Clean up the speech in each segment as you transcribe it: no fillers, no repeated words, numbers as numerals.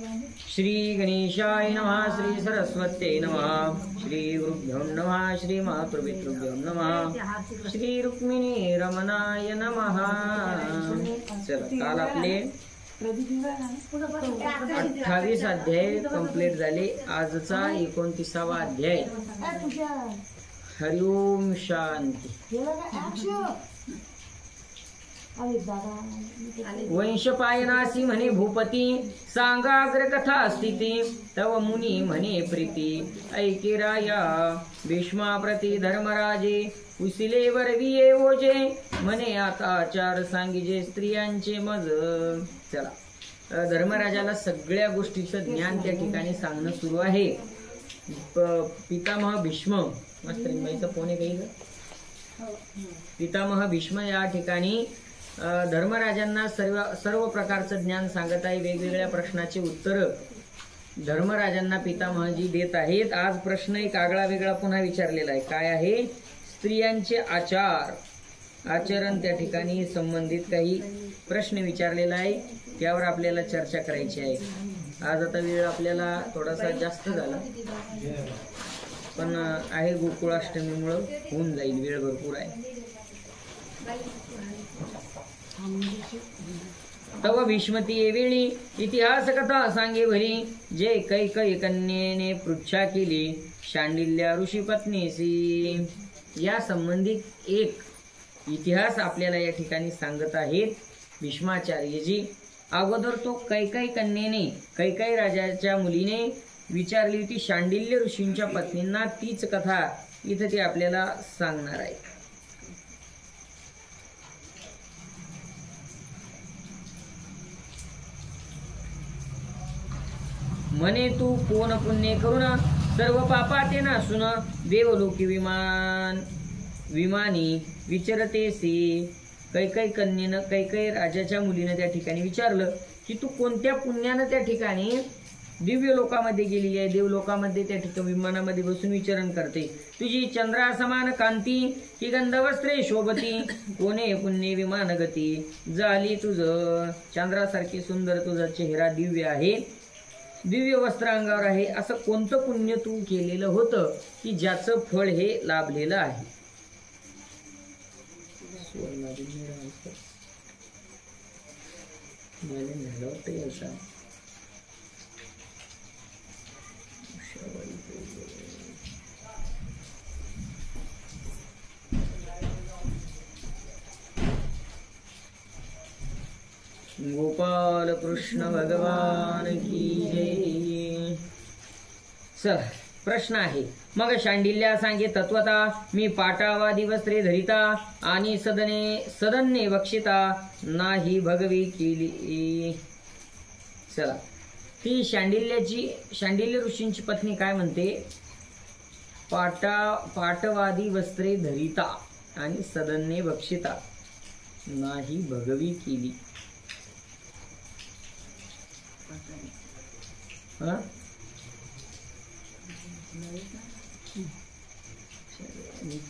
श्री गणेशाय नमः, श्री सरस्वत्यै नमः, श्री गुरुभ्यो नमः, श्री मातृपितृभ्यो नमः, श्री रुक्मिणी रमणाय नमः। चला, काल आपले 28 अध्याय कंप्लीट झाले। आजचा 29वा अध्याय। हरिओम शांती। वंशपायनासी म्हणे भूपती, सांगाग्र कथा स्थिती, तव मुनी म्हणे प्रीती, ऐके राया भीष्माप्रती धर्मराजे, उसिले वरविये ओजे, म्हणे आता आचार सांगिजे स्त्रियांचे मज। चला, धर्मराजाला सगळ्या गोष्टीचं ज्ञान त्या ठिकाणी सांगणं सुरू आहे। पितामह भीष्म, माईचं फोन आहे काही, पितामह भीष्म या ठिकाणी धर्मराजांना सर्व प्रकारचं ज्ञान सांगत आहे। वेगवेगळ्या प्रश्नाचे उत्तर धर्मराजांना पितामहजी देत आहेत। आज प्रश्न एक आगळा वेगळा पुन्हा विचारलेला आहे। काय आहे? स्त्रियांचे आचरण त्या ठिकाणी संबंधित काही प्रश्न विचारलेला आहे, त्यावर आपल्याला चर्चा करायची आहे। आज आता वेळ आपल्याला थोडासा जास्त झाला, पण आहे गोकुळाष्टमीमुळे होऊन जाईल, वेळ भरपूर आहे। तव भीष्मती वेळी इतिहास कथा सांगे भरी, जे कैकयी कन्येने पृच्छा केली शांडिल्या ऋषी पत्नीसी। या संबंधित एक इतिहास आपल्याला या ठिकाणी सांगत आहेत भीष्माचार्यजी। अगोदर तो कैकयी कन्येने, कैकयी राजाच्या मुलीने विचारली होती शांडिल्य ऋषींच्या पत्नींना, तीच कथा इथे ते आपल्याला सांगणार आहे। म्हणे तू कोण पुण्य करून सर्व पापा ते नासून, देवलोकी विमानी विचरतेसी। कैकयी कन्येनं, कैकयी राजाच्या मुलीने त्या ठिकाणी विचारलं की तू कोणत्या पुण्यानं त्या ठिकाणी दिव्य लोकामध्ये गेलेली आहे, देवलोकामध्ये त्या ठिकाणी विमानामध्ये बसून विचरण करते। तुझी चंद्रा समान कांती ही गंधवस्त्रे शोभती, कोणे पुण्य विमान गती, झाली तुझ चंद्रासारखी सुंदर तुझा चेहरा दिव्य आहे, दिव्य वस्त्र अंगावर आहे। असं कोणतं पुण्य तू केलेलं होतं की ज्याचं फळ हे लाभलेलं आहे? गोपाल कृष्ण भगवान की जय। चल, प्रश्न आहे, मग शांडिल्या सांगे तत्वता, मी पाटावादी वस्त्रे धरिता आणि सदने बक्षिता, नाही भगवी केली। चला, ती शांडिल्य ऋषींची पत्नी काय म्हणते? पाटवादी वस्त्रे धरिता आणि सदने बक्षिता, नाही भगवी केली।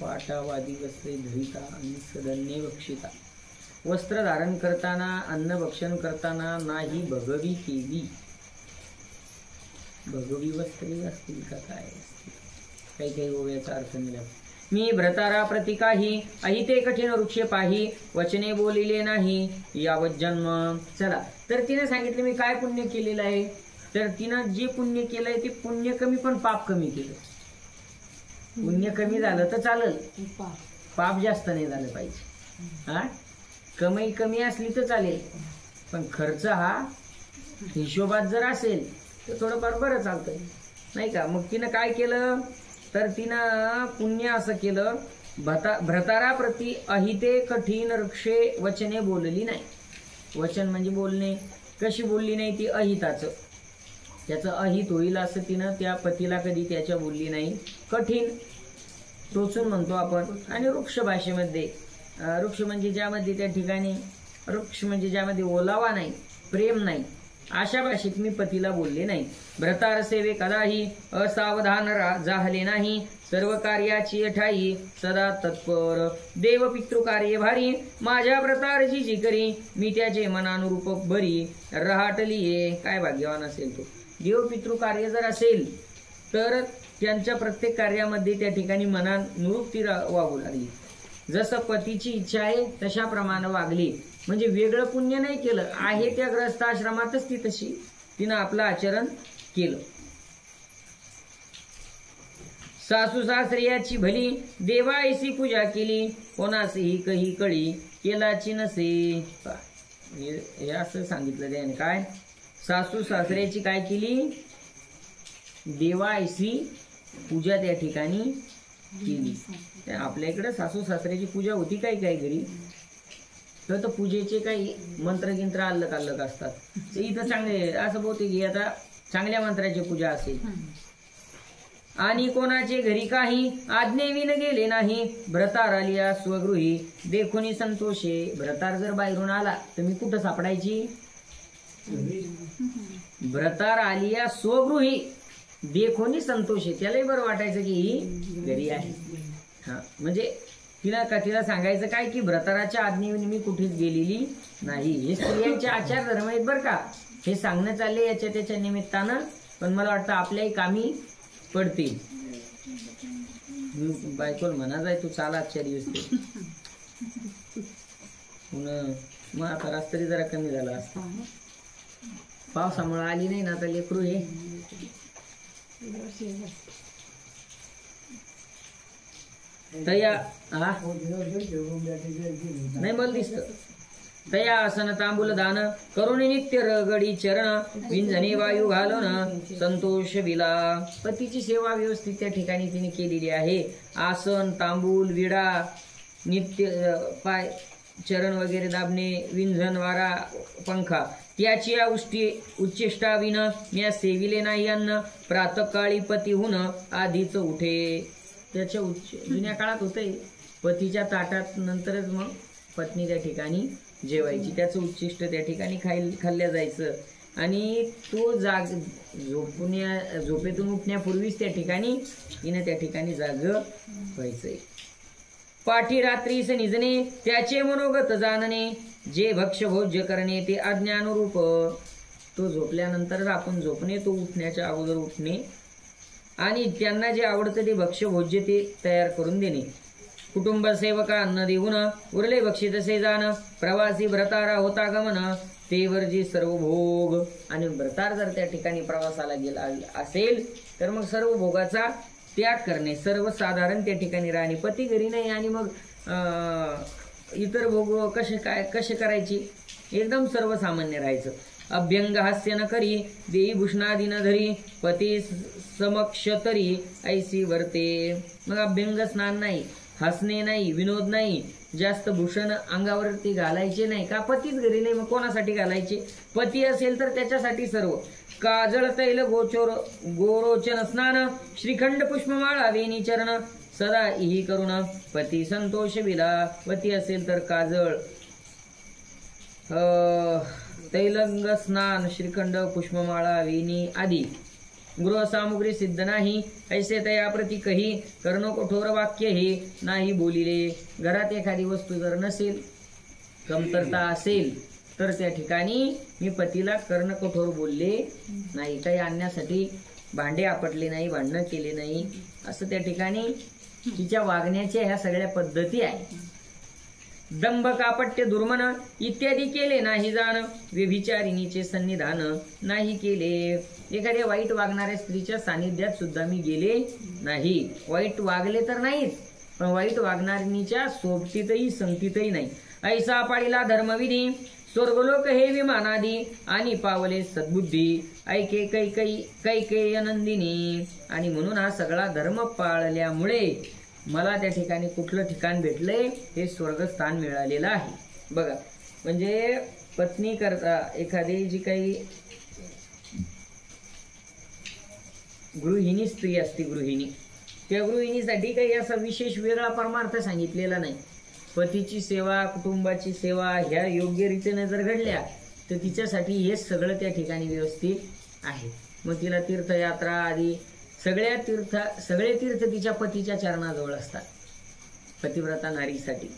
पाटावादी वस्त्रे धरिता आणि सदने बक्षिता, वस्त्र धारण करताना, अन्न भक्षण करताना नाही भगवी केली। भगवी वस्त्रे असतील का काय असतील, काही ओव्याचा अर्थ मिळाला। मी भ्रतारा प्रति काही, अहिते कठीण वृक्ष पाही, वचने बोलिले नाही यावत जन्म। चला, तर तिने सांगितलं मी काय पुण्य केलेलं आहे, तर तिनं जे पुण्य केलंय ते पुण्य कमी पण पाप कमी केलं। पुण्य कमी झालं तर चालेल, पाप जास्त नाही झालं पाहिजे। हा, कमाई कमी असली तर चालेल, पण खर्च हा हिशोबात जर असेल तर थोडंफार बरं चालतंय, नाही का? मग तिनं काय केलं, तर तिनं पुण्य असं केलं, भ्रतारा प्रति अहिते कठीण वृक्षे वचने बोलली नाही। वचन म्हणजे बोलणे, कशी बोलली नाही ती? अहिताचं, त्याचं अहित होईल असं तिनं त्या पतीला कधी त्याच्या बोलली नाही। कठीण टोचून म्हणतो आपण, आणि वृक्ष भाषेमध्ये वृक्ष म्हणजे ज्यामध्ये त्या ठिकाणी, वृक्ष म्हणजे ज्यामध्ये ओलावा नाही, प्रेम नाही, अशा भाषेत मी पतीला बोलले नाही. भ्रतार सेवे कदाही असावधान जाहले नाही. सर्व कार्याची ठाई सदा तत्पर. देव पितृ कार्य भारी माझ्या भ्रतारची जी करी. मी त्याचे मनानुरूप बरी रहाटलीये. काय भाग्यवान असेल तो. देव पितृ कार्य जर असेल तर त्यांच्या प्रत्येक कार्यामध्ये त्या ठिकाणी मनानुरूप ती वागू लागली. जसं पतीची इच्छा आहे तशाप्रमाणे वागली. म्हणजे वेगळं पुण्य नाही केलं. आहे त्या ग्रहस्थाश्रमातच ती तशी तिनं आपलं आचरण केलं. सासू सासऱ्याची भली देवायसी पूजा केली. कोणासही कही कळी केलाची नसे. हे असं सांगितलं त्याने. काय सासू सासऱ्याची काय केली. देवायसी पूजा त्या ठिकाणी केली. आपल्या इकडे सासू सासऱ्याची पूजा होती काय काय घरी तर पूजेचे काही मंत्रगिंत्र अल्लक असतात. इथं चांगले असं बोलते की आता चांगल्या मंत्राची पूजा असेल. आणि कोणाचे घरी काही आज्ञेविन गेले नाही. भ्रतार आलिया स्वगृही देखोनी संतोषे. भ्रतार जर बाहेरून आला तर मी कुठं सापडायची. भ्रतार आलिया स्वगृही देखोनी संतोषे. त्यालाही बरं वाटायचं की ही घरी आहे. हा म्हणजे तिला सांगायचं काय की भ्रताराच्या आज्ञेविन मी कुठेच गेलेली नाही. हे स्त्रियांचे आचार धर्म आहेत बरं का. हे सांगणं चालले याच्या त्याच्या निमित्तानं. पण मला वाटतं आपल्याही कामी पडतील. बायकोल म्हणा जाय तू चाल आजच्या दिवस ते मग आता रात्री जरा कमी झाला असता. पावसामुळे आली नाही ना आता लेकरू हे. तया नाही मला दिसत. तया आसन तांबूल दान करुण नित्य रगडी चरण विंझणे वायू घालून संतोष विला. पतीची सेवा व्यवस्थित त्या ठिकाणी तिने केलेली आहे. आसन तांबूल विडा नित्य पाय चरण वगैरे दाबणे विंझण वारा पंखा त्याची उच्चिष्टा विन मी सेविले नाही अन्न. प्रातकाळी पतीहून आधीच उठे. त्याच्या जुन्या काळात होते पतीच्या ताटात नंतरच मग पत्नी त्या ठिकाणी जेवायची. त्याचं उच्चिष्ट त्या ठिकाणी खाल्ल्या जायचं. आणि तो झोपेतून उठण्यापूर्वीच त्या ठिकाणी हिनं त्या ठिकाणी जाग व्हायचंय. पाठी रात्रीस निजणे त्याचे मनोगत जाणणे. जे भक्ष्य भोज्य करणे ते आज्ञानुरूप. तो झोपल्यानंतर आपण झोपणे तो उठण्याच्या अगोदर उठणे आणि त्यांना जे आवडतं ते भक्ष्य भोज्य ते तयार करून देणे. कुटुंब सेवका अन्न देऊन उरले बक्षी तसे जाण. प्रवासी भ्रतारा होता गमन तेवर जी सर्व भोग. आणि भ्रतार जर त्या ठिकाणी प्रवासाला गेला असेल तर मग सर्व भोगाचा त्याग करणे. सर्वसाधारण त्या ठिकाणी राहणे. पती घरी नाही आणि मग इतर भोग कसे करायची. एकदम सर्वसामान्य राहायचं. अभ्यंग हास्य न करी देई भूषणादी न धरी पती समक्ष तरी ऐसी वर्ते. मग अभ्यंग स्नान नाही हसणे नाही विनोद नाही जास्त भूषण अंगावरती घालायचे नाही. का पतीच घरी नाही मग कोणासाठी घालायचे. पती असेल तर त्याच्यासाठी सर्व. काजळ तैल गोरोचन स्नान श्रीखंड पुष्पमाळा वेणी चरण सदा ही करुण पती संतोष विला. पती असेल तर काजळ तैलंग स्नान श्रीखंड पुष्पमाळा वेणी आदी. गृह सामुग्री सिद्ध नाही ऐसे तया प्रती कही कर्ण कठोर वाक्य हे नाही बोलिले. घरात एखादी वस्तू जर नसेल कमतरता असेल तर त्या ठिकाणी मी पतीला कर्ण कठोर बोलले नाही. काही आणण्यासाठी भांडे आपटले नाही भांडणं केले नाही. असं त्या ठिकाणी तिच्या वागण्याच्या ह्या सगळ्या पद्धती आहेत. दंभ कापट्य दुर्मन इत्यादी केले नाही जाण. व्यभिचारिणीचे सन्निधान नाही केले. एखाद्या वाईट वागणाऱ्या स्त्रीच्या सानिध्यात सुद्धा मी गेले नाही. वाईट वागले तर नाहीच पण वाईट वागणारीच्या सोबतीतही संगतीतही नाही. ऐसा पाळीला धर्मविधी स्वर्गलोक हे विमानादी आणि पावले सद्बुद्धी ऐके कैकेय नंदिनी. आणि म्हणून हा सगळा धर्म पाळल्यामुळे मला त्या ठिकाणी कुठलं ठिकाण भेटलंय हे स्वर्गस्थान मिळालेलं आहे. बघा म्हणजे पत्नी करता एखादी जी काही गृहिणी स्त्री असते गृहिणी त्या गृहिणीसाठी काही असा विशेष वेगळा परमार्थ सांगितलेला नाही. पतीची सेवा कुटुंबाची सेवा ह्या योग्य रीतीने जर घडल्या तर तिच्यासाठी हे सगळं त्या ठिकाणी व्यवस्थित आहे. मग तिला तीर्थयात्रा आदी सगळे तीर्थ तिच्या पतीच्या चरणाजवळ असतात पतिव्रता नारीसाठी.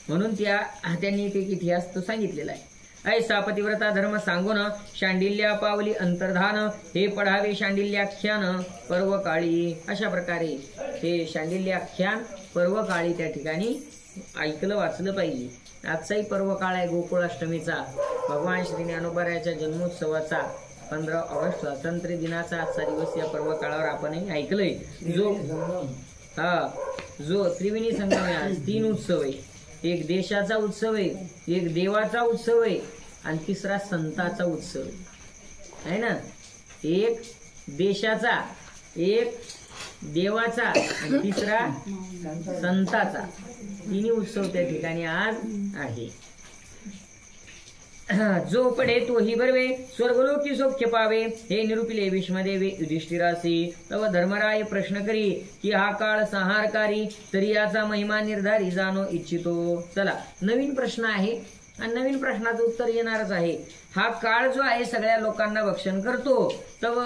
म्हणून त्यांनी एक इतिहास तो सांगितलेला आहे. ऐसा पतिव्रता धर्म सांगून शांडिल्या पावली अंतर्धान, हे पढावे शांडिल्याख्यान पर्वकाळी. अशा प्रकारे हे शांडिल्याख्यान पर्वकाळी त्या ठिकाणी ऐकलं वाचलं पाहिजे. आजचाही पर्वकाळ आहे गोकुळाष्टमीचा, भगवान श्री ज्ञानोबारायाच्या जन्मोत्सवाचा 15 ऑगस्ट स्वातंत्र्य दिनाचा आजचा दिवस या पर्वकाळावर आपणही ऐकलंय. जो त्रिवेणी संगम आहे, आज 3 उत्सव आहे. एक देशाचा उत्सव आहे, एक देवाचा उत्सव आहे आणि तिसरा संताचा उत्सव आहे ना. एक देशाचा, एक देवाचा आणि तिसरा संताचा, 3 उत्सव त्या ठिकाणी आज आहे. जो पडे तोही बरवे, स्वर्गलोकी सौख्य पावे, हे निरूपिले भीष्मदेवे युधिष्ठिरासी. तव धर्मराय प्रश्न करी, की हा काळ संहारकारी, तरी याचा महिमा निर्धारी जाणो इच्छितो. चला, नवीन प्रश्न आहे आणि नवीन प्रश्नाचं उत्तर येणारच आहे. हा काळ जो आहे सगळ्या लोकांना भक्षण करतो. तव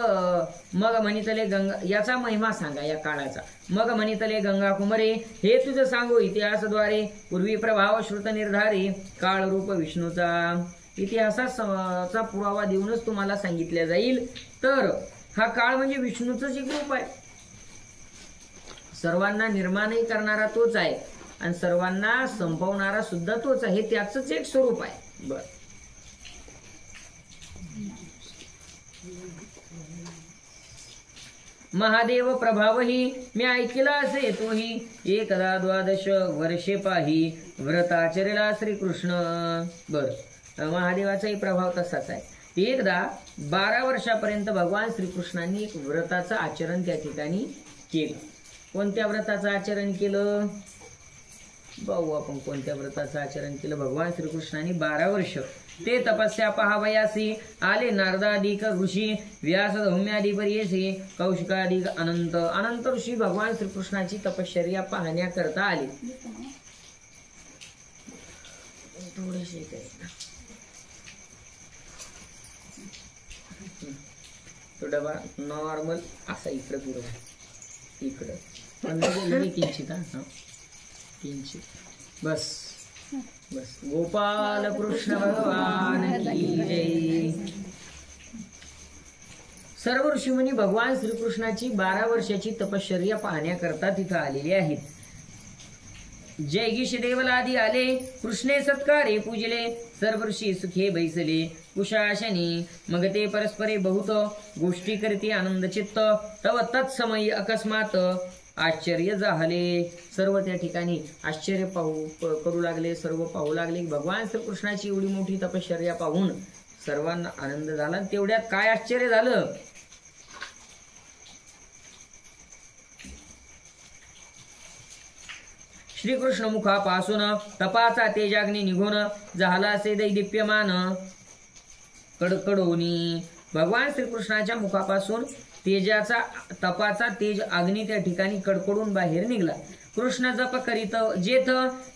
मग म्हणितले गंगा, याचा महिमा सांगा या काळाचा. मग म्हणितले गंगा कुमरे, हे तुझं सांगू इतिहासद्वारे, पूर्वी प्रभाव श्रुत निर्धारी, काळ रूप विष्णूचा. इतिहासाचा पुरावा देऊनच तुम्हाला सांगितल्या जाईल. तर हा काळ म्हणजे विष्णूचंच एक रूप आहे. सर्वांना निर्माणही करणारा तोच आहे आणि सर्वांना संपवणारा सुद्धा तोच आहे. त्याचंच एक स्वरूप आहे. बर, महादेव प्रभावही, मी ऐकला असे तोही, एकदा 12 वर्षे पाही, व्रताचरेला श्रीकृष्ण. बर, महादेवाचाही प्रभाव तसाच आहे. एकदा 12 वर्षापर्यंत भगवान श्रीकृष्णांनी एक व्रताचं आचरण त्या ठिकाणी केलं. कोणत्या व्रताचं आचरण केलं? बघू आपण कोणत्या व्रताचं आचरण केलं. भगवान श्रीकृष्णांनी 12 वर्ष ते तपस्या पहावयासी, आले नारदादिक ऋषी, व्यास धौम्यादि पर्येसी, कौशिकादिक अनंत ऋषी भगवान श्रीकृष्णाची तपश्चर्या पाहण्याकरता आले. थोडेसे तो डबा नॉर्मल असा इकडं पुरव, इकडं किंचित, किंचित, बस बस. गोपाल कृष्ण भगवान की जय. सर्व ऋषीमुनी भगवान श्रीकृष्णाची 12 वर्षाची तपश्चर्या पाहण्याकरता तिथं आलेली आहेत. जयगीश देवलादी आले, कृष्णे सत्कारे पूजले, सर्व ऋषी सुखे बैसले कुशाशनी. मग ते परस्परे बहुत गोष्टी करती आनंद चित्त, तव तत्समयी अकस्मात आश्चर्य झाले. सर्व त्या ठिकाणी आश्चर्य करू लागले, सर्व पाहू लागले. भगवान श्रीकृष्णाची एवढी मोठी तपश्चर्या पाहून सर्वांना आनंद झाला. तेवढ्यात काय आश्चर्य झालं? श्रीकृष्ण मुखापासून तपाचा तेजाग्नी निघून झाला असे दैदिप्यमान कडकडोनी. भगवान श्रीकृष्णाच्या मुखापासून तेजाचा तपाचा तेज अग्नी त्या ठिकाणी कडकडून बाहेर निघला. कृष्ण जप करीत जेथ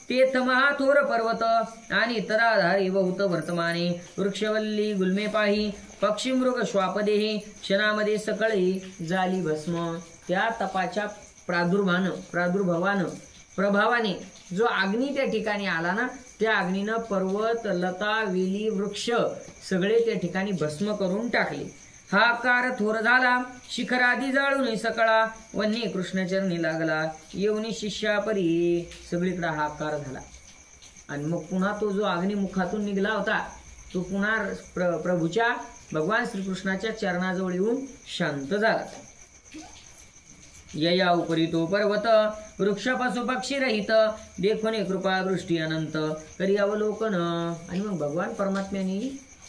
तेथ महाथोर पर्वत आणि तराधारी बहुत वर्तमाने, वृक्षवल्ली गुल्मे पाही, पक्षी मृग श्वापदेही, क्षणामध्ये सकळी झाली भस्म. त्या तपाच्या प्रादुर्भावानं प्रभावाने जो अग्नी त्या ठिकाणी आला ना, त्या अग्नीनं पर्वत, लता, वेली, वृक्ष सगळे त्या ठिकाणी भस्म करून टाकले. हाकार थोर झाला, शिखरादी जाळून सकळा, वन्य कृष्णचरणी लागला, येऊनी शिष्यापरी. सगळीकडे हाकार झाला. आणि मग पुन्हा तो जो अग्नी मुखातून निघला होता तो पुन्हा प्रभूच्या भगवान श्रीकृष्णाच्या चरणाजवळ येऊन शांत झाला. यया उपरी तो पर्वत, वृक्ष पशु पक्षी रहित, देखोने कृपा दृष्टी अनंत, करी अवलोकन. आणि मग भगवान परमात्म्याने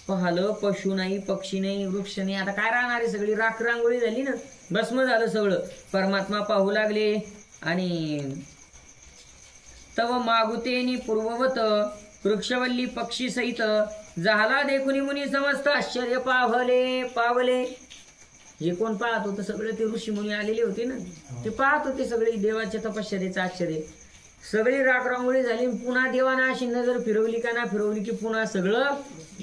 पाहिलं, पशु नाही, पक्षी नाही, वृक्ष नाही, आता काय राहणार आहे? सगळी राख रांगोळी झाली ना, भस्म झालं सगळं. परमात्मा पाहू लागले आणि तव मागुतेनी पूर्ववत, वृक्षवल्ली पक्षी सहित, झाला देखुनी मुनी समस्त आश्चर्य पावले. हे कोण पाहत होतं? सगळे ते ऋषी मुनी आलेले होते ना, ते पाहत होते सगळे देवाच्या तपश्चर्याचं आश्चर्य. सगळी राखरांगोळी झाली, पुन्हा देवाना अशी नजर फिरवली का ना फिरवली की पुन्हा सगळं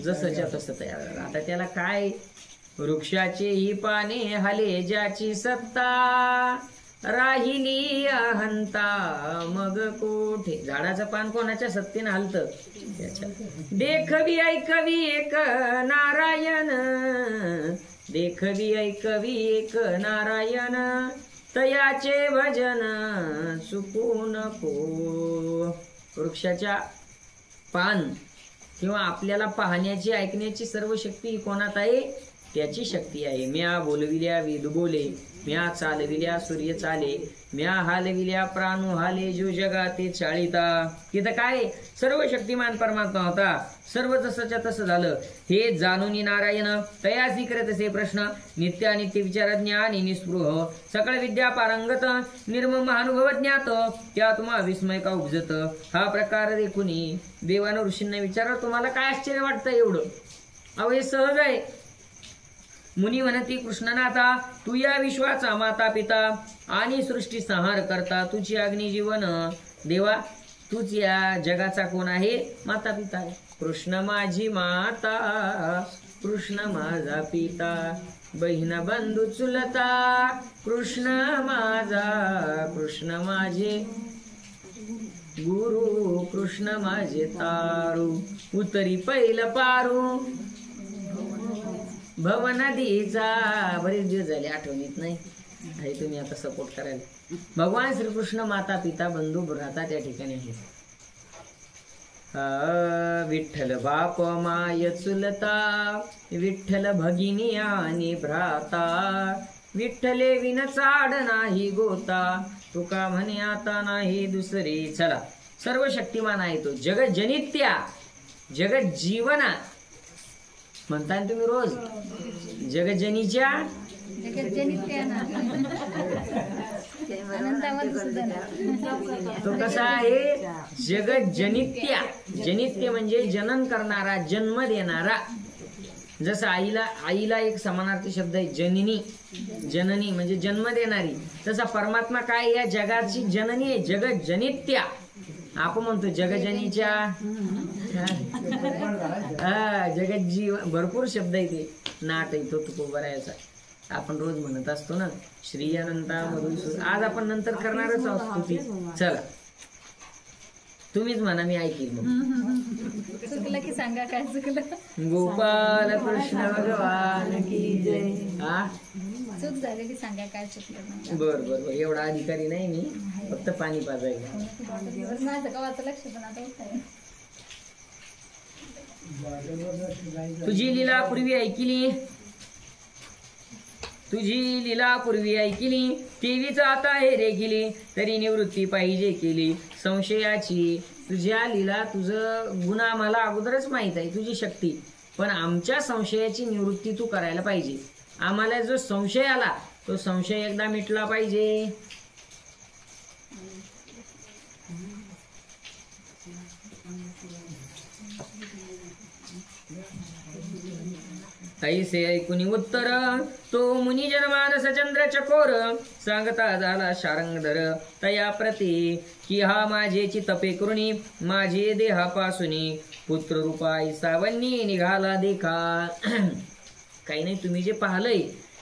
जसंच्या तसं तयार झालं. आता त्याला काय, वृक्षाचे ही पाने हाले ज्याची सत्ता, राहिली अहंता मग कोठे. झाडाचं पान कोणाच्या सत्तेनं हलतं त्याच्या. देखवी ऐकवी एक नारायण, देखवी ऐकवी एक नारायण, तयाचे भजन चुकू नको. वृक्षाच्या पान किंवा आपल्याला पाहण्याची ऐकण्याची सर्व शक्ती कोणात आहे, त्याची शक्ती आहे. म्या बोलविल्या वेद बोले, म्या चालविल्या सूर्य चाले, म्या हालविल्या प्राणू हाले, जो जगाते चाळीता. तिथं काय, सर्व शक्तिमान परमात्मा होता, सर्व जसंच्या तसं झालं. हे जाणून नारायण तयासी करत असे प्रश्न, नित्यानित्य विचारज्ञ आणि निस्पृह, सकळ विद्या पारंगत, निर्मम अनुभव ज्ञात, त्या तुम्हा विस्मय का उपजत. हा प्रकार देखून देवानं ऋषींना विचारलं, तुम्हाला काय आश्चर्य वाटतं एवढं? अहो हे सहज आहे. मुनी म्हणती, कृष्णनाथा तू या विश्वाचा माता पिता आणि सृष्टी संहार करता, तुझी अग्नी जीवन. देवा तूच या जगाचा कोण आहे, माता पिता आहे. कृष्ण माझी माता, कृष्ण माझा पिता, बहिण बंधू चुलता, कृष्ण माझा, कृष्ण माझे गुरु, कृष्ण माझे तारू, उतरी पहिलं पारू, भव नदीचा. बरेच दिवस झाले आठवणीत नाही, तुम्ही आता सपोर्ट करायला. भगवान श्रीकृष्ण माता पिता बंधू भ्राता त्या ठिकाणी आहे. विठ्ठल बाप माय चुलता, विठ्ठल भगिनी आणि भ्राता, विठ्ठले विन चाड नाही गोता, तुका म्हणे आता नाही दुसरी. चला, सर्व शक्तिमान आहे तो, जगत जनित्या, जगत जीवना म्हणताय तुम्ही रोज, जगज्जनीच्या तो कसा आहे, जगज्जनित्या. जनित्य म्हणजे जनन करणारा, जन्म देणारा. जसं आईला एक समानार्थी शब्द आहे जननी, जननी म्हणजे जन्म देणारी. तसा परमात्मा काय, या जगाची जननी आहे, जगज्जनित्या. आपण म्हणतो जगजनीच्या, जगज्जीव, भरपूर शब्द आहे ते. नाट आहे तो तुकोबरायाचा, आपण रोज म्हणत असतो ना, श्री अनंता मधुसूदन. आज आपण नंतर करणारच आहोत स्तुती. चला तुम्हीच म्हणा, मी ऐकील. चुकलं की सांगा काय चुकलं. गोपाल कृष्ण भगवान की जय. हा चूक झाली की सांगा काय चुकलं. बर बर बर, एवढा अधिकारी नाही मी, फक्त पाणी पाजायला. माझं गावाचं लक्ष पण आता. तुझी लीला पूर्वी ऐकिली, तुझी लीला पूर्वी ऐकिली, तेवीच आता हे रे गेली, तरी निवृत्ती पाहिजे केली संशयाची. तुझ्या लीला, तुझं गुन्हा आम्हाला अगोदरच माहित आहे, तुझी शक्ती, पण आमच्या संशयाची निवृत्ती तू करायला पाहिजे. आम्हाला जो संशय आला तो संशय एकदा मिटला पाहिजे. ऐसे ऐकुनी उत्तर तो मुनी जनमानस चंद्र चकोर, सांगता झाला शारंगधर तया प्रती, की हा माझे चितपे करुणी, माझे देहापासूनी, पुत्र रूपा सावन्नी निघाला देखा. काही नाही, तुम्ही जे पाहलंय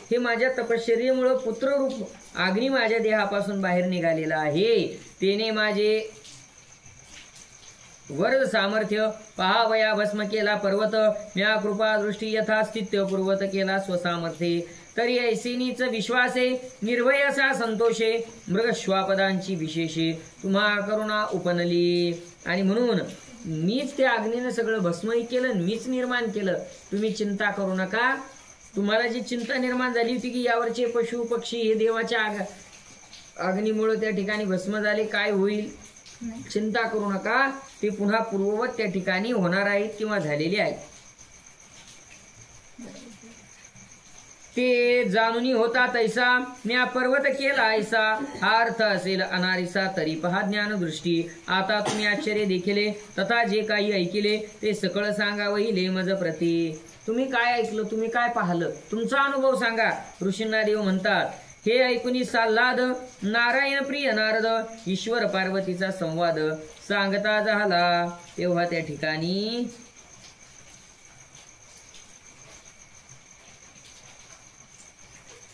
हे माझ्या तपश्चर्येमुळे पुत्ररूप अग्नी माझ्या देहापासून बाहेर निघालेला आहे. तेने माझे वरद सामर्थ्य पहावया भस्म केला पर्वत, म्या कृपा दृष्टी यथास्थित्य पूर्वत केला स्वसामर्थ्ये. तरी ऐसेनीच विश्वासे निर्भय असा संतोषे, मृगश्वापदांची विशेषे तुम्हा करुणा उपनली. आणि म्हणून मीच त्या अग्नीनं सगळं भस्मही केलं, मीच निर्माण केलं. तुम्ही चिंता करू नका. तुम्हाला जी चिंता निर्माण झाली होती की यावरचे पशु पक्षी हे देवाच्या अग्नीमुळे त्या ठिकाणी भस्म झाले, काय होईल, चिंता करू नका. ते पुन्हा पूर्ववत त्या ठिकाणी होणार आहेत किंवा झालेले आहेत. ते जाणूनी होता तैसा, म्या पर्वत केला ऐसा, हा अर्थ असेल अनारिसा तरी पहा ज्ञानदृष्टी. आता तुम्ही आश्चर्य देखिले, तथा जे काही ऐकिले ते सकळ सांगावहिले मज प्रती. तुम्ही काय ऐकलं, तुम्ही काय पाहलं, तुमचा अनुभव सांगा. ऋषींना देव म्हणतात हे ऐकून साल्लाद नारायण प्रिय नारद ईश्वर पार्वतीचा संवाद सांगता झाला तेव्हा त्या ठिकाणी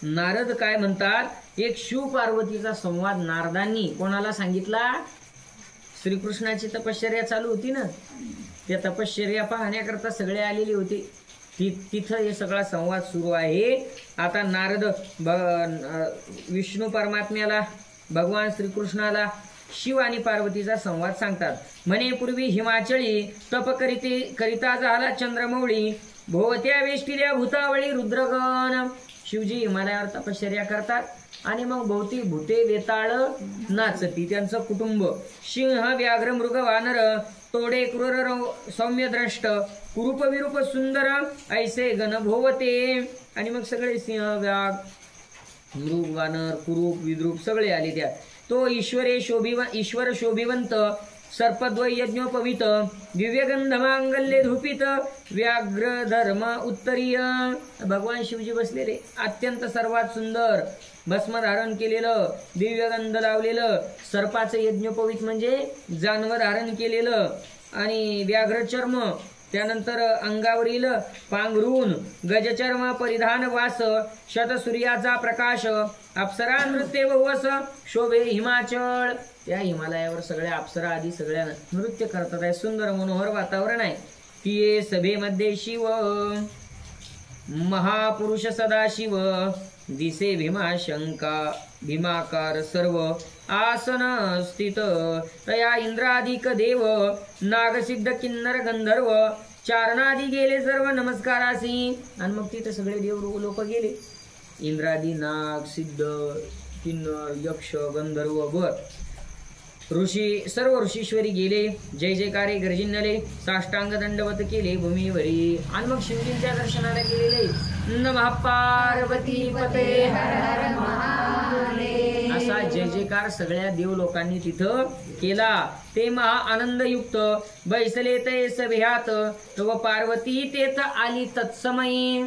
नारद काय म्हणतात, एक शिव पार्वतीचा संवाद नारदांनी कोणाला सांगितला? श्रीकृष्णाची तपश्चर्या चालू होती ना, त्या तपश्चर्या पाहण्याकरता सगळे आलेले होते. तिथं हे सगळा संवाद सुरू आहे. आता नारद विष्णू परमात्म्याला, भगवान श्रीकृष्णाला शिव आणि पार्वतीचा संवाद सांगतात. म्हणे पूर्वी हिमाचळी तप करिता झाला चंद्रमौळी, भोवत्या वेष्टिल्या भूतावळी रुद्रगण. शिवजी हिमालयावर तपश्चर्या करतात आणि मग भोवती भूते वेताळ नाचती, त्यांचं कुटुंब. सिंह व्याघ्र मृग वानर तोडे क्रूर सौम्य द्रष्ट कुरूप विरूप सुंदर ऐसे गण भोवते. आणि मग सगळे सिंह व्याघ मृग वानर कुरूप विद्रूप सगळे आले त्या. तो ईश्वर शोभिवंत सर्पद्वय यज्ञोपवित दिव्यगंध मांगल्ये धूपित व्याघ्र धर्म उत्तरीय. भगवान शिवजी बसलेले, अत्यंत सर्वात सुंदर भस्म धारण केलेलं, दिव्यगंध लावलेलं, सर्पाचं यज्ञोपवित म्हणजे जानवर धारण केलेलं, आणि व्याघ्र चर्म, त्यानंतर अंगावरील पांघरून गजचर्म परिधान वास, शतसूर्याचा प्रकाश, अप्सरा नृत्य बहुवस शोभे हिमाचळ. त्या हिमालयावर सगळ्या अप्सरा आदी सगळ्या नृत्य करतात आहे. सुंदर मनोहर वातावरण आहे. पिये सभेमध्ये शिव महापुरुष सदाशिव, दिसे भीमाकार सर्व आसन स्थित, तया इंद्राधिक देव नागसिद्ध किन्नर गंधर्व चारणादी गेले सर्व नमस्कारासी. आणि मग तिथे सगळे देव लोक गेले, इंद्रादी नाग सिद्ध किन्नर यक्ष गंधर्व वर ऋषी सर्व ऋषीश्वरी गेले, जय जयकारे गर्जिनले साष्टांग दंडवत केले भूमीवरी. आणि मग शिवजींच्या दर्शनाला गेलेले. नमः पार्वती पते हर हर महादेव असा जय जयकार सगळ्या देव लोकांनी तिथं केला. ते महा आनंदयुक्त बैसले ते सभ्यात, व पार्वती तेथ आली तत्समयी.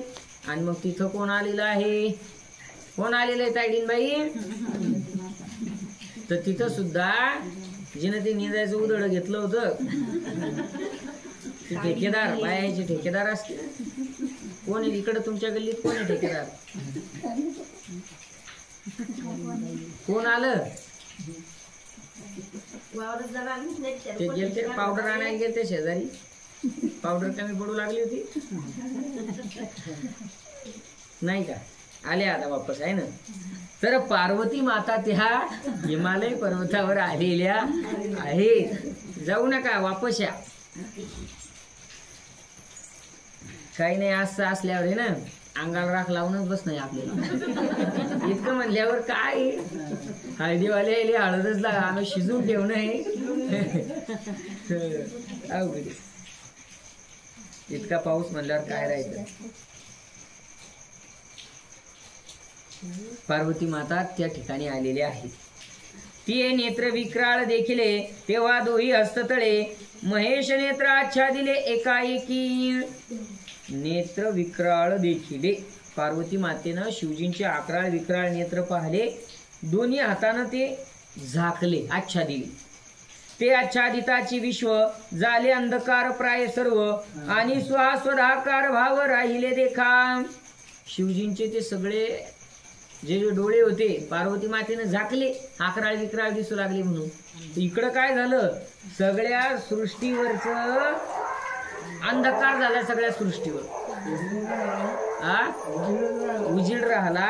आणि मग तिथं कोण आलेलं आहे? कोण आलेलं आहे तायडीनबाई? तर तिथं सुद्धा जिनं ते निंदायचं उदळ घेतलं होतं, ते ठेकेदार, बायाचे ठेकेदार असते. कोण इकडे तुमच्या गल्लीत कोण आहे ठेकेदार? कोण आलं? ते गेलते पावडर आणायला गेलते शेजारी, पावडर कमी पडू लागली होती नाही का? आले आता वापस आहे ना. तर पार्वती माता त्या हिमालय पर्वतावर आलेल्या आहेत. जाऊ नका, वापस या. काही नाही, असं असल्यावर आहे ना अंगाला राख लावूनच बस नाही आपल्याला. इतकं म्हणल्यावर काय हळदीवाले आले, हळदच लागा, आम्ही शिजून ठेवणं आहे. इतका पाऊस म्हणल्यावर काय राहायचं. पार्वती माता त्या ठिकाणी आलेली आहे. ती नेत्र विक्राळ देखिले तेव्हा दोही हस्ततळे, महेश नेत्र आच्छादिले एकाएकी. नेत्र विक्राळ देखिले, पार्वती मातेनं शिवजींचे अकराळ विक्राळ नेत्र पाहिले, दोन्ही हातानं ते झाकले, आच्छादिले. ते आच्छादिताची विश्व झाले अंधकार प्राय सर्व, आणि स्वधाकार भाव राहिले देखा. शिवजींचे ते सगळे जे डोळे होते पार्वती मातेने झाकले, अकराळ विक्राळ दिसू लागले म्हणून. इकडं काय झालं, सगळ्या सृष्टीवरच अंधकार झाला, सगळ्या सृष्टीवर उजीड राहिला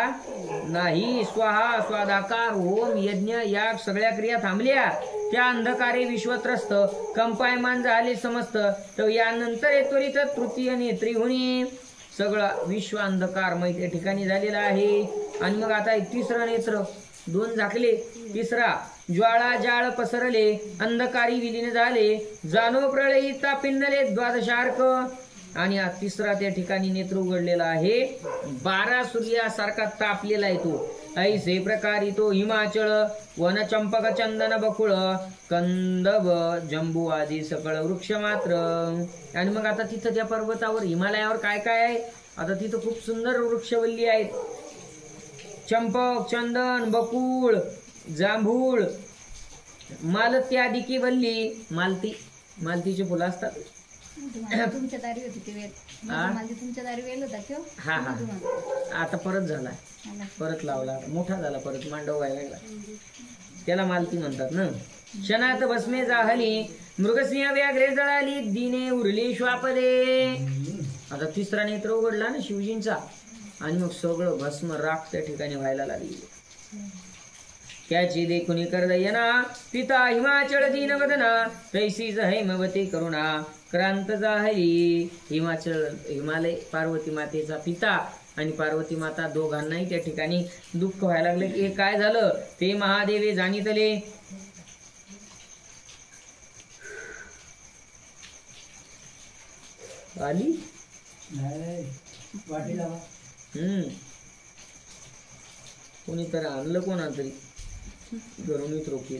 नाही. स्वाहा स्वादाकार ओम यज्ञ या सगळ्या क्रिया थांबल्या. त्या अंधकारे विश्वत्रस्त कंपायमान झाले समस्त. तर यानंतर त्वरित तृतीय नेत्री होणे, सगळा विश्व अंधकारमय त्या ठिकाणी झालेला आहे. आणि मग आता तिसरं नेत्र, दोन झाकले, तिसरा ज्वाळा जाळ पसरले, अंधकारी विलीन झाले, जाणो प्रळयिता पिंडले द्वादशार्क. आणि तिसरा त्या ठिकाणी नेत्र उघडलेला आहे, 12 सूर्यासारखा तापलेला आहे तो. ऐसे प्रकारे तो हिमाचळ वन चंपक चंदन बकुळ कंदब जंबू आदी सकळ वृक्ष मात्र. आणि मग आता तिथं त्या पर्वतावर हिमालयावर काय काय आहे, आता तिथं खूप सुंदर वृक्षवल्ली आहेत. चंपक, चंदन, बकुळ, जांभूळ, मालत्यादिकी वल्ली. मालतीचे फुलं असतात. तुमच्या दारी होती ती वेल. माझी तुमच्या दारी वेल होता किंवा. हा हा, आता परत झाला, परत लावला, मोठा झाला, परत मांडव व्हायला लागला, त्याला मालती म्हणतात ना. क्षणात भस्मे जाहली, मृगसिंह व्याघ्रे जळाली, दिने उरली श्वापदे. आता तिसरा नेत्र उघडला ना शिवजींचा, आणि मग सगळं भस्म राख त्या ठिकाणी व्हायला लागली. त्याची देखुनी करदयना, पिता हिमाचळ दीनवदना, तैसीच हैमवती करुणा, क्रांत जाहली. हिमालय पार्वती मातेचा पिता आणि पार्वती माता दोघांनाही त्या ठिकाणी दुःख व्हायला लागले. की काय झालं ते महादेवे जाणितले. आली कोणी तर आणलं, कोणा तरी घरून रोखले.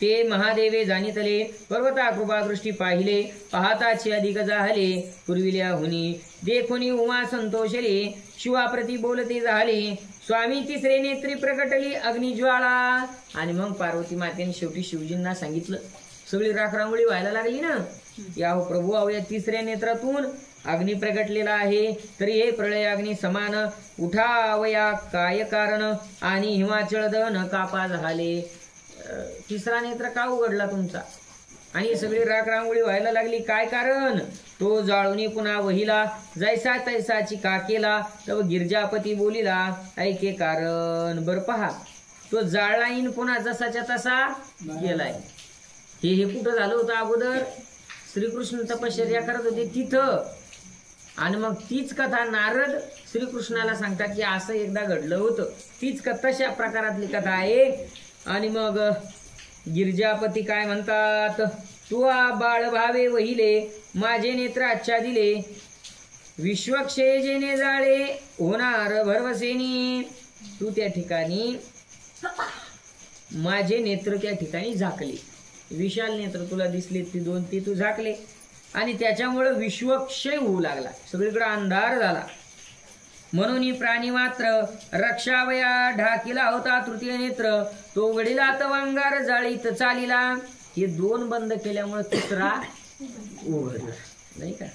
ते महादेवे जाणितले, पर्वता कृपादृष्टी पाहिले, पाहताची अधिक जाहले, पूर्विल्या हुनी देखुनी उमा संतोषले, शिवाप्रती बोलते झाले, स्वामी तिसरे नेत्री प्रकटली अग्निज्वाळा. आणि मग पार्वती मातेने शेवटी शिवजींना सांगितलं. सगळी राखरांगोळी व्हायला लागली ना, या हो प्रभू, अहो या तिसऱ्या नेत्रातून अग्नी प्रगटलेला आहे, तरी हे प्रळय अग्नी समान उठावया काय कारण, आणि हिमाचळ दहन कापा झाले. तिसरा नेत्र का उघडला तुमचा, आणि सगळी राखरांगोळी व्हायला लागली, काय कारण. तो जाळूनी पुन्हा वहिला, जैसा तैसाची का केला, तव गिरजापती बोलिला, ऐके कारण. बर पहा, तो जाळलाईन पुन्हा जसाच्या तसा गेलाय. हे कुठं झालं होतं अगोदर, श्रीकृष्ण तपश्चर्या करत होते तिथं, आणि मग तीच कथा नारद श्रीकृष्णाला सांगतात की असं एकदा घडलं होतं. तीच तशा प्रकारातली कथा आहे. आणि मग गिरजापती काय म्हणतात, तू बाळ भावे वहिले, माझे नेत्र आच्छादिले, विश्वक्षेजेने जाळे होणार भरवसेनी. तू त्या ठिकाणी माझे नेत्र त्या ठिकाणी झाकले, विशाल नेत्र तुला दिसले, ती दोन ती तू झाकले, आणि त्याच्यामुळे विश्वक्षय होऊ लागला, सगळीकडे अंधार झाला. म्हणून प्राणी मात्र रक्षावया ढाकीला होता तृतीय नेत्र, तो उघडीला तवांगार जाळीत चालीला. हे दोन बंद केल्यामुळे तिसरा उघडला, नाही का.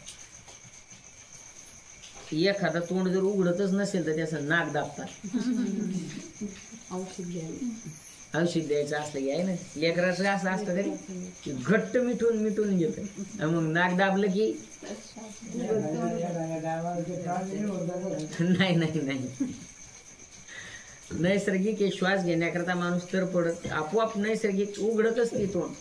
एखादा तोंड जर उघडतच नसेल तर त्याचं नाक दाबतात. औषध द्यायचं असलं की आहे ना, लेकराचं असं असतं तरी घट्ट मिठून घेत, मग नाक दाबलं की नाही. नैसर्गिक श्वास घेण्याकरता माणूस तर पडत, आपोआप नैसर्गिक उघडतच ती तोंड.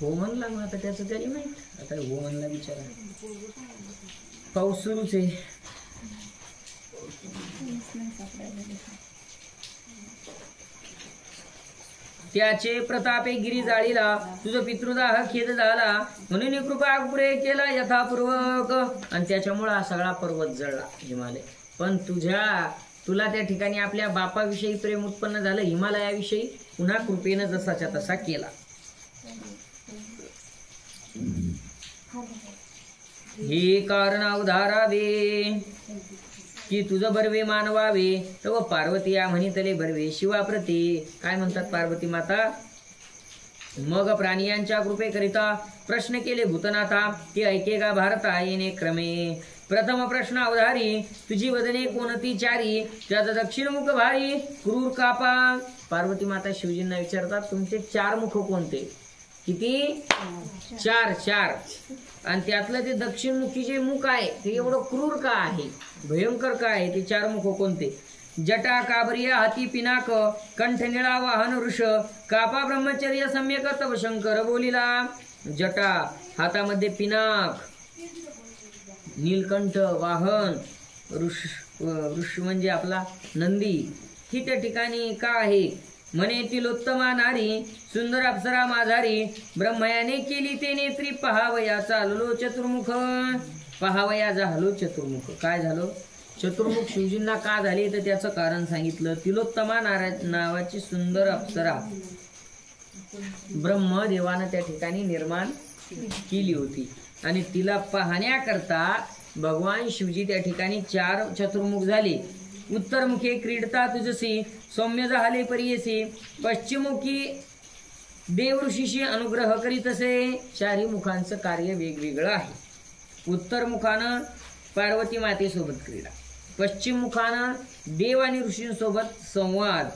हो म्हणला मग आता त्याचं तरी माहित. आता हो म्हणला विचारा, पाऊस सुरूच आहे. त्याचे प्रतापे गिरी जाळीला, तुझं पितृदाह खेद झाला, म्हणून कृपा पुरे केला यथापूर्वक. आणि त्याच्यामुळे हा सगळा पर्वत जळला हिमालय. पण तुला त्या ठिकाणी आपल्या बापाविषयी प्रेम उत्पन्न झालं, हिमालयाविषयी पुन्हा कृपेनं जसाच्या तसा केला. हे कारण अवधारावे की तुझं बर्वे मानवावे, तव पार्वती या म्हणितले बर्वे शिवाप्रती. काय म्हणतात पार्वती माता, मग प्राणियांच्या कृपेकरिता प्रश्न केले भूतनाथा, ते ऐके का भारता येणे क्रमे. प्रथम प्रश्न अवधारी, तुझी वदने कोणती चारी, त्याचा दक्षिण मुख भारी क्रूर कापा. पार्वती माता शिवजींना विचारतात, तुमचे 4 मुख कोणते. किती? 4. आणि त्यातलं ते दक्षिणमुखी जे मुख आहे ते एवढं क्रूर का आहे, भयंकर का आहे, ते 4 मुख कोणते. जटा काबरिया हाती पिनाक, कंठ निळा वाहन वृष, कापा ब्रह्मचर्य सम्यक तव शंकर बोलिला. जटा हातामध्ये पिनाक, नीलकंठ वाहन, वृष म्हणजे आपला नंदी, ही त्या ठिकाणी का आहे. म्हणे तिलोत्तमा नारी, सुंदर अप्सरा माझारी, ब्रह्मयाने केली ते नेत्री, पहावया चाललो चतुर्मुख. पहावया झालो चतुर्मुख. काय झालो, चतुर्मुख शिवजींना का झाले तर त्याचं कारण सांगितलं. तिलोत्तमा नावाची सुंदर अप्सरा ब्रह्मदेवानं त्या ठिकाणी निर्माण केली होती आणि तिला पाहण्याकरता भगवान शिवजी त्या ठिकाणी 4 चतुर्मुख झाले. उत्तरमुखे क्रीडता तुझसी सौम्य झाले परियसी, पश्चिममुखी देव ऋषीशी अनुग्रह करीत असे. 4ही मुखांचं कार्य वेगवेगळं आहे. उत्तर मुखानं पार्वती मातेसोबत क्रीडा, पश्चिम मुखानं देव आणि ऋषींसोबत संवाद,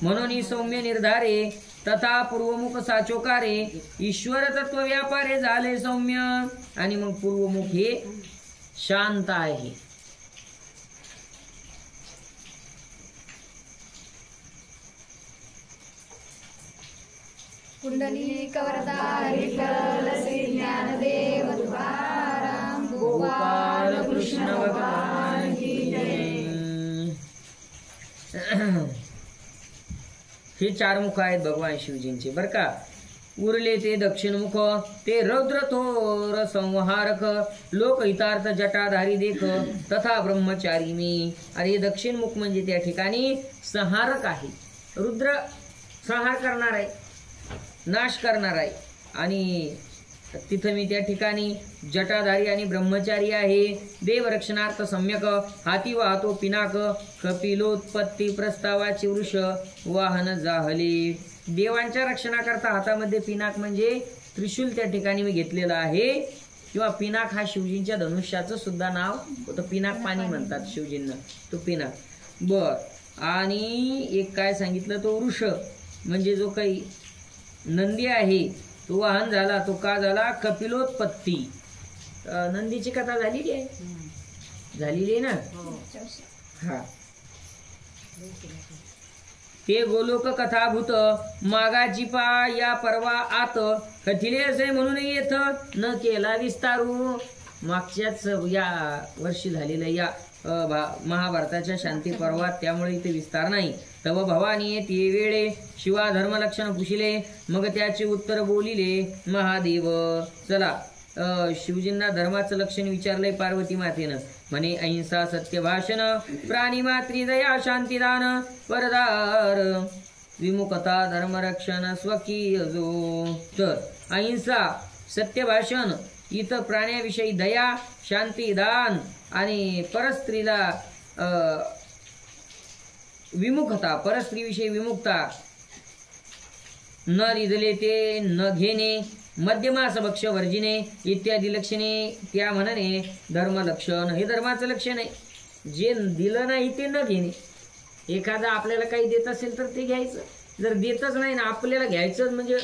म्हणून सौम्य निर्धारे तथा पूर्वमुख साचोकारे ईश्वर तत्व व्यापारे झाले सौम्य. आणि मग पूर्वमुख हे शांत आहे. कुंडलिक वरदा विठ्ठल श्री ज्ञानदेव तुकाराम गोपाल कृष्ण भगवान की जय. हे 4 मुख आहेत भगवान शिवजींचे बर का. उरले ते दक्षिण मुख, ते रौद्र थोर संहारक, लोकहितार्थ जटाधारी देख तथा ब्रह्मचारी मी. अरे दक्षिण मुख म्हणजे त्या ठिकाणी संहारक आहे. रुद्र संहार करणार आहे, नाश करणार आहे. आणि तिथं मी त्या ठिकाणी जटाधारी आणि ब्रह्मचारी आहे. देवरक्षणार्थ सम्यक, हाती वाहतो पिनाक, कपिलोत्पत्ती प्रस्तावाची वृष वाहन जाहले. देवांच्या रक्षणाकरता हातामध्ये पिनाक म्हणजे त्रिशूल त्या ठिकाणी मी घेतलेला आहे. किंवा पिनाक हा शिवजींच्या धनुष्याचं सुद्धा नाव होतं. पिनाक पाणी म्हणतात शिवजींना, तो पिनाक. बर. आणि एक काय सांगितलं, तो वृष म्हणजे जो काही नंदी आहे तो वाहन झाला. तो का झाला? कपिलोत्पत्ती. नंदीची कथा झालेली आहे, झालेली आहे ना. हा. ते गोलोक कथाभूत मागाची पा या परवा आत कथिले असे म्हणून येथ न केला विस्तारू. मागच्याच या वर्षी झालेलं या महाभारताच्या शांती पर्वात, त्यामुळे इथे विस्तार नाही. तव भवानी ते वेळे शिवा धर्मलक्षण पुशिले, मग त्याचे उत्तर बोलिले महादेव. चला, शिवजींना धर्माचं लक्षण विचारलंय पार्वती मातेनं. म्हणे अहिंसा सत्य भाषण, प्राणी मात्री दया शांतीदान, परदार विमुखता धर्मरक्षण स्वकीय जो. तर अहिंसा सत्य भाषण, इथं प्राण्याविषयी दया शांतीदान आणि परस्त्रीला विमुखता, परस्त्रीविषयी विमुखता, न रिझले ते न घेणे, मध्यमास भक्ष वर्जिने इत्यादी लक्षणे त्या म्हणणे धर्मलक्षण. हे धर्माचं लक्षण आहे. जे दिलं नाही ते न घेणे. एखादा आपल्याला काही देत असेल तर ते घ्यायचं, जर देतच नाही ना आपल्याला घ्यायचं म्हणजे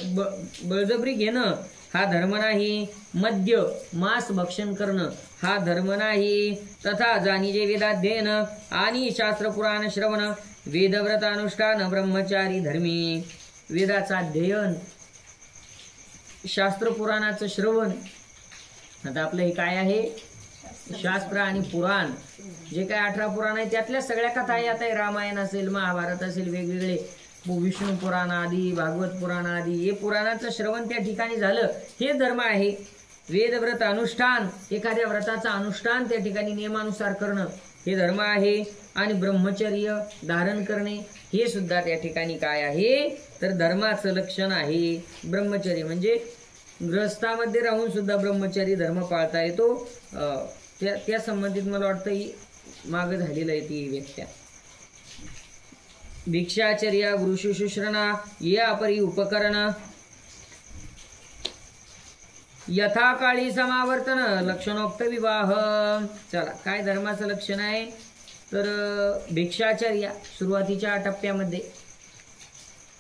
बळजबरी घेणं हा धर्म नाही. मद्य मांस भक्षण करणं हा धर्म नाही. तथा जाणीजे वेदाध्ययन आणि शास्त्र पुराण श्रवण, वेदव्रत अनुष्ठान ब्रह्मचारी धर्मी. वेदाचं अध्ययन, शास्त्र पुराणाचं श्रवण. आता आपलं हे काय आहे? शास्त्र आणि पुराण. जे काय 18 पुराण आहे त्यातल्या सगळ्या कथा येत आहे. रामायण असेल, महाभारत असेल, वेगवेगळे विष्णू पुराण आदी, भागवत पुराण आदी, हे पुराणाचं श्रवण त्या ठिकाणी झालं, हे धर्म आहे. वेदव्रत अनुष्ठान, एखाद्या व्रताचं अनुष्ठान त्या ठिकाणी नियमानुसार करणं हे धर्म आहे. आणि ब्रह्मचर्य धारण करणे हे सुद्धा त्या ठिकाणी काय आहे तर धर्माचं लक्षण आहे. ब्रह्मचर्य म्हणजे गृहस्थामध्ये राहून सुद्धा ब्रह्मचर्य धर्म पाळता येतो. त्या संबंधित मला वाटतं मागं झालेलं आहे ती व्याख्या. भिक्षाचर्या गुरुशुश्रूषणा या परी उपकरण, यथाकाळी समावर्तन लक्षणोक्त विवाह. चला, काय धर्माचं लक्षण आहे तर भिक्षाचर्या सुरुवातीच्या टप्प्यामध्ये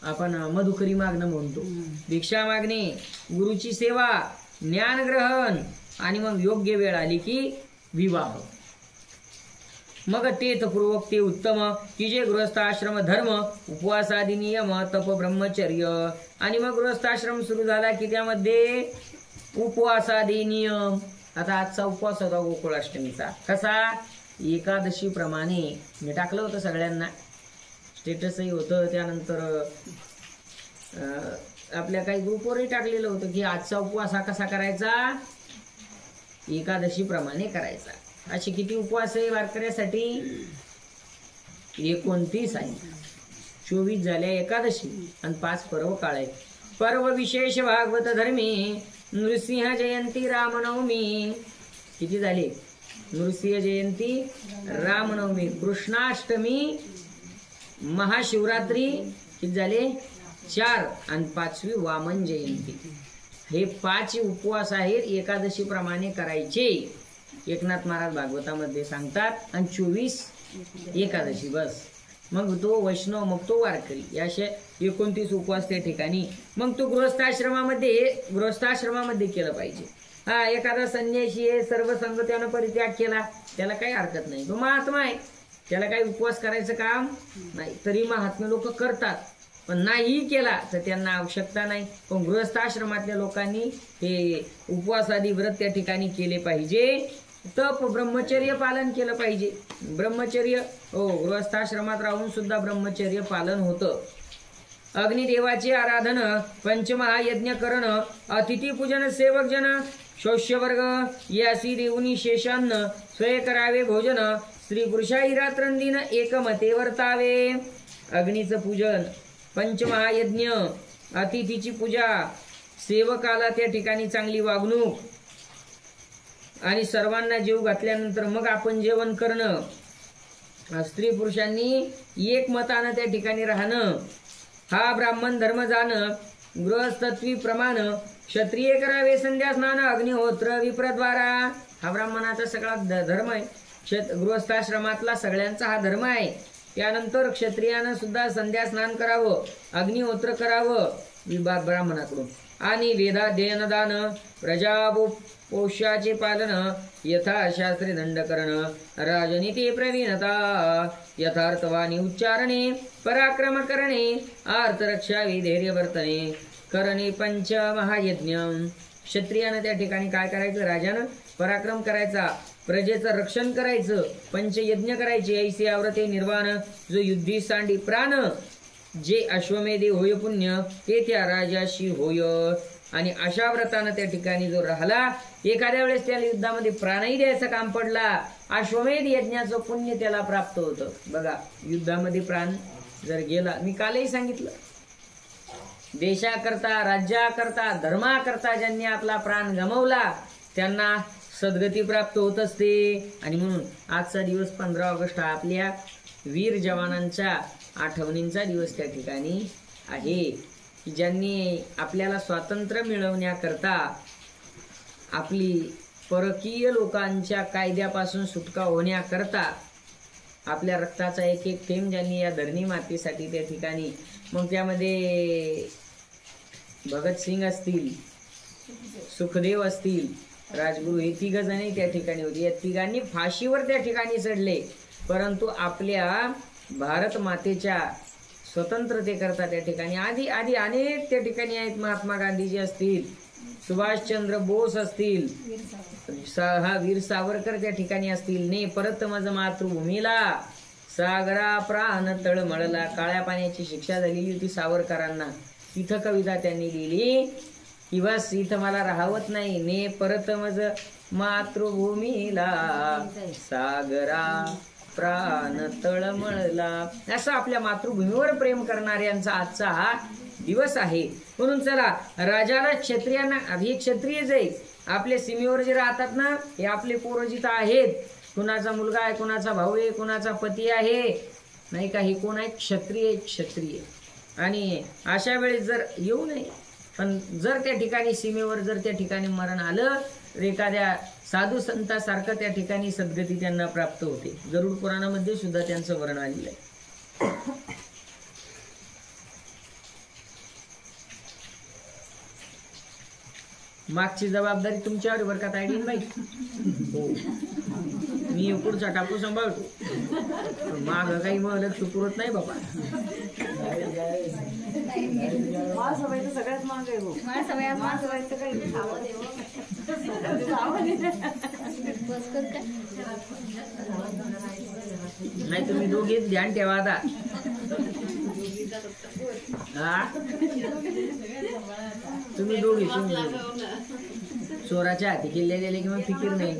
आपण मधुकरी मागणं म्हणतो. भिक्षा मागणे, गुरुची सेवा, ज्ञानग्रहण आणि मग योग्य वेळ आली की विवाह. मग तेथपूर्वक ते उत्तम की जे गृहस्थाश्रम धर्म, उपवासादी नियम, तप, ब्रह्मचर्य. आणि मग गृहस्थाश्रम सुरू झाला की त्यामध्ये उपवासादी नियम. आता आजचा उपवास होता गोकुळाष्टमीचा. कसा? एकादशी प्रमाणे मी टाकलं होतं सगळ्यांना, स्टेटसही होतं. त्यानंतर आपल्या काही ग्रुपवरही टाकलेलं होतं की आजचा उपवास हा कसा करायचा? एकादशी प्रमाणे करायचा. असे किती उपवास आहे वारकऱ्यासाठी? 29 आहे. 24 झाल्या एकादशी आणि 5 पर्व काळ आहे. पर्व विशेष भागवत धर्मी नृसिंह जयंती रामनवमी. किती झाले? नृसिंह जयंती, रामनवमी, कृष्णाष्टमी, महाशिवरात्री. किती झाले? 4. आणि 5वी वामन जयंती. हे 5 उपवास आहेत एकादशी प्रमाणे करायचे. एकनाथ महाराज भागवतामध्ये सांगतात. आणि 24 एकादशी बस. मग तो वैष्णव, मग तो वारकरी, याशे 29 उपवास त्या ठिकाणी. मग तो गृहस्थाश्रमामध्ये केलं पाहिजे. हा एखादा संन्यासी आहे, सर्व संघ त्यानं परित्याग केला, त्याला काही हरकत नाही, तो महात्मा आहे, त्याला काही उपवास करायचं काम नाही. तरी महात्मे लोक करतात, पण नाही केला तर त्यांना आवश्यकता नाही. पण गृहस्थाश्रमातल्या लोकांनी हे उपवासादी व्रत त्या ठिकाणी केले पाहिजे. तप, ब्रह्मचर्य पालन केलं पाहिजे. ब्रह्मचर्य, हो, गृहस्थाश्रमात राहून सुद्धा ब्रह्मचर्य पालन होतं. अग्निदेवाचे आराधन, पंचमहायज्ञ करणं, अतिथी पूजन, सेवक जन, शौष्यवर्ग यासी देऊनी शेषान्न, स्वय करावे भोजन, स्त्री पुरुषाही रात्रंदिन एकमते वर्तावे. अग्नीचं पूजन, पंचमहायज्ञ, अतिथीची पूजा, सेवकाला त्या ठिकाणी चांगली वागणूक, आणि सर्वांना जेव घातल्यानंतर मग आपण जेवण करणं, स्त्री पुरुषांनी एकमतानं त्या ठिकाणी राहणं, हा ब्राह्मण धर्म जाणं. गृहस्थत्वी प्रमाण क्षत्रिय करावे संध्या स्नान, अग्निहोत्र विप्रद्वारा. हा ब्राह्मणाचा सगळा धर्म आहे. गृहस्थाश्रमातला सगळ्यांचा हा धर्म आहे. त्यानंतर क्षत्रियानं सुद्धा संध्या स्नान करावं, अग्निहोत्र करावं ब्राह्मणाकडून, आणि वेदाध्ययनदान, प्रजापोष्याचे पालन, यथाशास्त्री दंड करणं, राजनीती प्रवीणता, यथार्थवाणी उच्चारणे, पराक्रम करणे, आर्तरक्षा धैर्य वर्तने, करणे पंचमहायज्ञ. क्षत्रियानं त्या ठिकाणी काय करायचं? राजानं पराक्रम करायचा, प्रजेचं रक्षण करायचं, पंचयज्ञ करायचे, ऐसे आवरते निर्वाण, जो युद्धी सांडी प्राण, जे अश्वमेधे होय पुण्य, ते त्या राजाशी होय. आणि अशा व्रतानं त्या ठिकाणी जो राहिला, एखाद्या वेळेस त्याला युद्धामध्ये प्राणही द्यायचं काम पडला, अश्वमेध यज्ञाचं पुण्य त्याला प्राप्त होतं. बघा, युद्धामध्ये प्राण जर गेला, मी कालही सांगितलं, देशाकरता, राज्याकरता, धर्माकरता ज्यांनी आपला प्राण गमावला त्यांना सद्गती प्राप्त होत असते. आणि म्हणून आजचा दिवस 15 ऑगस्ट हा आपल्या वीर जवानांच्या आठवणींचा दिवस त्या ठिकाणी आहे, की ज्यांनी आपल्याला स्वातंत्र्य मिळवण्याकरता, आपली परकीय लोकांच्या कायद्यापासून सुटका होण्याकरता आपल्या रक्ताचा एक एक थेंब ज्यांनी या धरणी मातेसाठी त्या ठिकाणी, मग त्यामध्ये भगतसिंग असतील, सुखदेव असतील, राजगुरू, हे 3 जणही त्या ठिकाणी होते. या 3घांनी फाशीवर त्या ठिकाणी चढले, परंतु आपल्या भारत मातेच्या स्वतंत्रतेकरता त्या ठिकाणी आधी अनेक त्या ठिकाणी आहेत. महात्मा गांधीजी असतील, सुभाषचंद्र बोस असतील, हा वीर सावरकर त्या ठिकाणी असतील. ने परत मज मातृभूमीला, सागरा प्राण तळमळला. काळ्या पाण्याची शिक्षा झालेली होती सावरकरांना. तिथं कविता त्यांनी लिहिली की बस इथं मला राहवत नाही, ने परत मज मातृभूमीला, सागरा प्राण तळमळला. असं आपल्या मातृभूमीवर प्रेम करणाऱ्यांचा आजचा हा दिवस आहे. म्हणून चला, राजाला, क्षत्रियांना, हे क्षत्रियच आहे, आपल्या सीमेवर जे राहतात ना, हे आपले पोरं जिथं आहेत, कुणाचा मुलगा आहे, कुणाचा भाऊ आहे, कुणाचा पती आहे, नाही का, हे कोण आहे? क्षत्रिय, क्षत्रिय. आणि अशा वेळेस जर येऊ नये, पण जर त्या ठिकाणी सीमेवर जर त्या ठिकाणी मरण आलं तर एखाद्या साधू संतासारखं त्या ठिकाणी सद्गती त्यांना प्राप्त होते. गरुड पुराणामध्ये सुद्धा त्यांचं वर्णन आलेलं आहे. मागची जबाबदारी तुमच्यावर बरं का तायडीन बाई. हो, मी पुढचा टाकू सांभाळतो, माग काही मग लक्ष पुरत नाही बाबा. सगळ्यात माग आहे. नाही, तुम्ही दोघेच ध्यान ठेवा आता. हा, तुम्ही दोघे चोराच्या हाती किल्ले गेले की मग फिकीर नाही.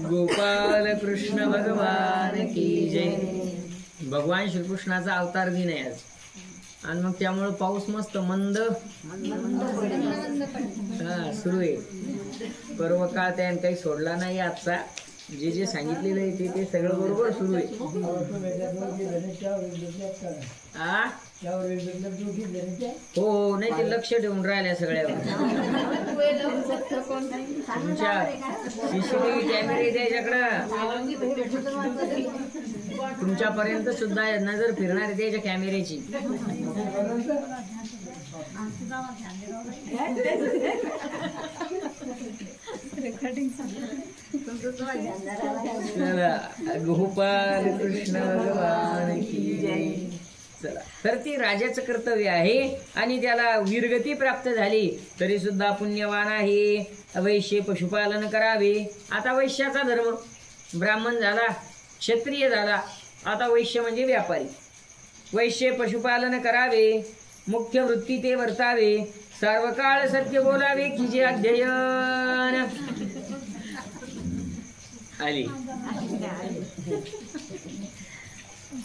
गोपाल कृष्ण भगवान की जय. भगवान श्रीकृष्णाचा अवतार दिन आहे आज. आणि मग त्यामुळे पाऊस मस्त मंद सुरू आहे. पर्व काळ त्याने काही सोडला नाही. आजचा जे जे सांगितलेलं आहे ते सगळं बरोबर सुरू आहे. हो नाही ते लक्ष ठेवून राहिल्या सगळ्यावर. तुमच्या सीसीटीव्ही कॅमेरे त्याच्याकडं तुमच्यापर्यंत सुद्धा नजर फिरणार आहे त्याच्या कॅमेऱ्याची. गोपाल कृष्ण भगवान की जय. चला तर ती राजाचं कर्तव्य आहे आणि त्याला वीरगती प्राप्त झाली तरी सुद्धा पुण्यवान आहे. वैश्य पशुपालन करावे. आता वैश्याचा धर्म ब्राह्मण झाला, क्षत्रिय झाला, आता वैश्य म्हणजे व्यापारी. वैश्य पशुपालन करावे, मुख्य वृत्ती ते वर्तावे, सार्वकाळ सत्य बोलावे की जे अध्ययन. आली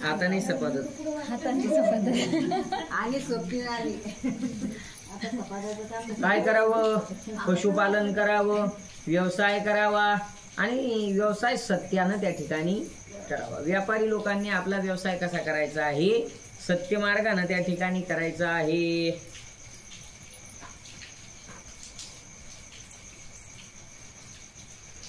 आता नाही सपादत काय करावं? पशुपालन करावं, व्यवसाय करावा आणि व्यवसाय सत्यानं त्या ठिकाणी करावा. व्यापारी लोकांनी आपला व्यवसाय कसा करायचा आहे? सत्य मार्गानं त्या ठिकाणी करायचा आहे.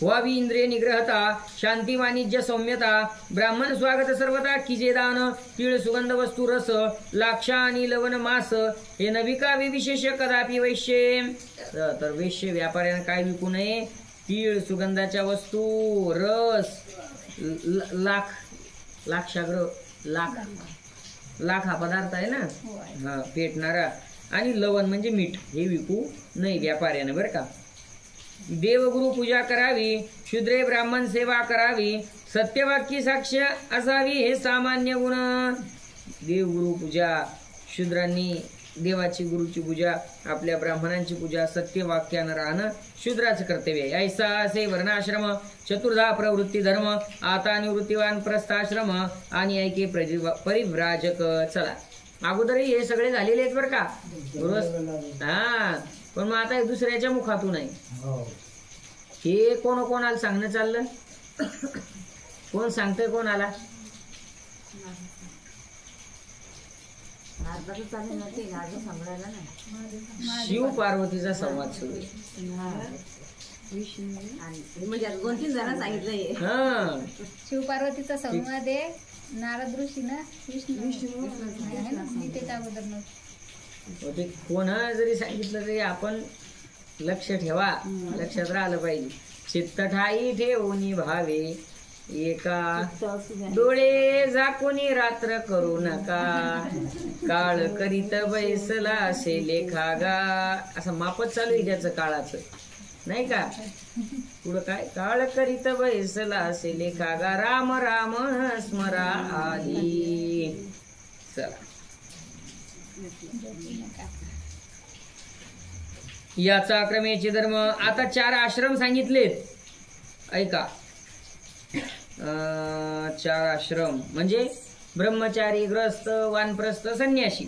व्हावी इंद्रिय निग्रहता, शांती वाणिज्य सौम्यता, ब्राह्मण स्वागत सर्वता किजेदान, तीळ सुगंध वस्तू रस, लाक्षा आणि लवण मास हे नविकावे विशेष कदापि वैश्य. तर वैश्य व्यापाऱ्यानं काय विकू नये? तीळ सुगंधाच्या वस्तू, रस, लाक्षाग्र, लाख हा पदार्थ आहे ना, हा पेटणारा, आणि लवण म्हणजे मीठ हे विकू नाही व्यापाऱ्यानं बरं का. देवगुरु पूजा करावी, शूद्रे ब्राह्मण सेवा करावी, सत्यवाक्य साक्ष असावी हे सामान्य गुण. देवगुरु पूजा, शूद्रांनी देवाची गुरुची पूजा, आपल्या ब्राह्मणांची पूजा, सत्यवाक्यानं राहणं शूद्राचं कर्तव्य आहे. ऐसा असे वर्णाश्रम, चतुर्धा प्रवृत्ती धर्म, आता निवृत्तीवान प्रस्थाश्रम आणि ऐके परिव्राजक. चला अगोदरही हे सगळे झालेले आहेत बरं का. हा पण मग आता दुसऱ्याच्या मुखातून आहे. हे कोणाला सांगणं चाललं? कोण सांगतंय कोणाला? शिव पार्वतीचा संवाद सुरू आहे. म्हणजे 2-3 जण सांगितलंय. हा शिव पार्वतीचा संवाद आहे. नारद ऋषी ना विष्णू त्याच्या अगोदर ते कोण जरी सांगितलं तरी आपण लक्ष ठेवा, लक्षात राहिलं पाहिजे. चित्त ठाई ठेवून भावे एका, डोळे झाकूनी रात्र करू नका, काळ करीत बैसला असे लेखागा. असं मापच चालू आहे त्याचं काळाचं नाही का. पुढं काय? काळ करीत बैसला असे लेखागा, राम राम स्मरा आली. चला याचा क्रमेचे धर्म. आता 4 आश्रम सांगितलेत ऐका. 4 आश्रम म्हणजे ब्रह्मचारी, ग्रस्त, वानप्रस्थ, संन्यासी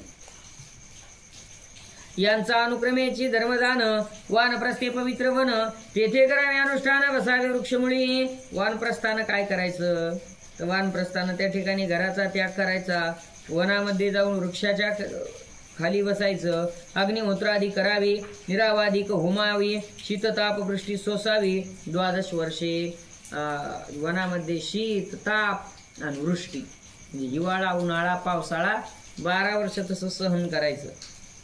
यांचा अनुक्रमेची धर्मदान. वानप्रस्थे पवित्र वन, तेथे करावे अनुष्ठान, बसावे वृक्षमुळी. वानप्रस्थानं काय करायचं? तर वानप्रस्थानं त्या ठिकाणी घराचा त्याग करायचा, वनामध्ये जाऊन वृक्षाच्या खाली बसायचं, अग्निहोत्रादी करावे, निरावादिक होमावी, शीतताप वृष्टी सोसावी. 12 वर्षे वनामध्ये शीत, ताप आणि वृष्टी म्हणजे हिवाळा, उन्हाळा, पावसाळा 12 वर्ष तसं सहन करायचं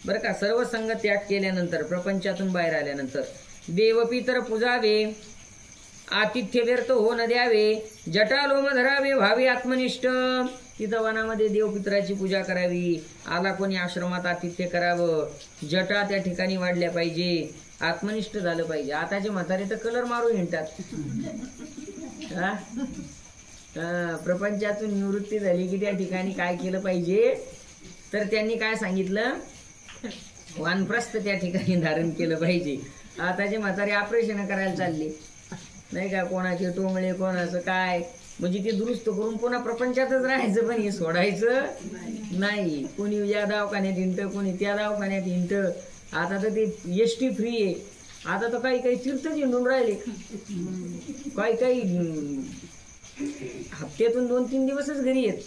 बरं का. सर्व संग त्याग केल्यानंतर, प्रपंचातून बाहेर आल्यानंतर देवपितर पूजावे, आतिथ्य व्यर्थ हो न द्यावे, जटालोम धरावे, व्हावे आत्मनिष्ठ. तिथं वनामध्ये देवपितराची पूजा करावी, आला कोणी आश्रमात आतिथ्य करावं, जटा त्या ठिकाणी वाढल्या पाहिजे, आत्मनिष्ठ झालं पाहिजे. आताचे म्हातारे तर कलर मारून हिंडतात. प्रपंचातून निवृत्ती झाली की त्या ठिकाणी काय केलं पाहिजे? तर त्यांनी काय सांगितलं? वानप्रस्थ त्या ठिकाणी धारण केलं पाहिजे. आताचे म्हातारे ऑपरेशन करायला चालले नाही का, कोणाचे टोंगळे कोणाचं काय, म्हणजे ते दुरुस्त करून पुन्हा प्रपंचातच राहायचं, पण हे सोडायचं नाही. कोणी या दवाखान्यात हिंडतं, कोणी त्या दवाखान्यात हिंडतं. आता तर ते एसटी फ्री आहे. आता तर काही काही तीर्थच हिंडून राहिले, काही काही हप्त्यातून 2-3 दिवसच घरी येत.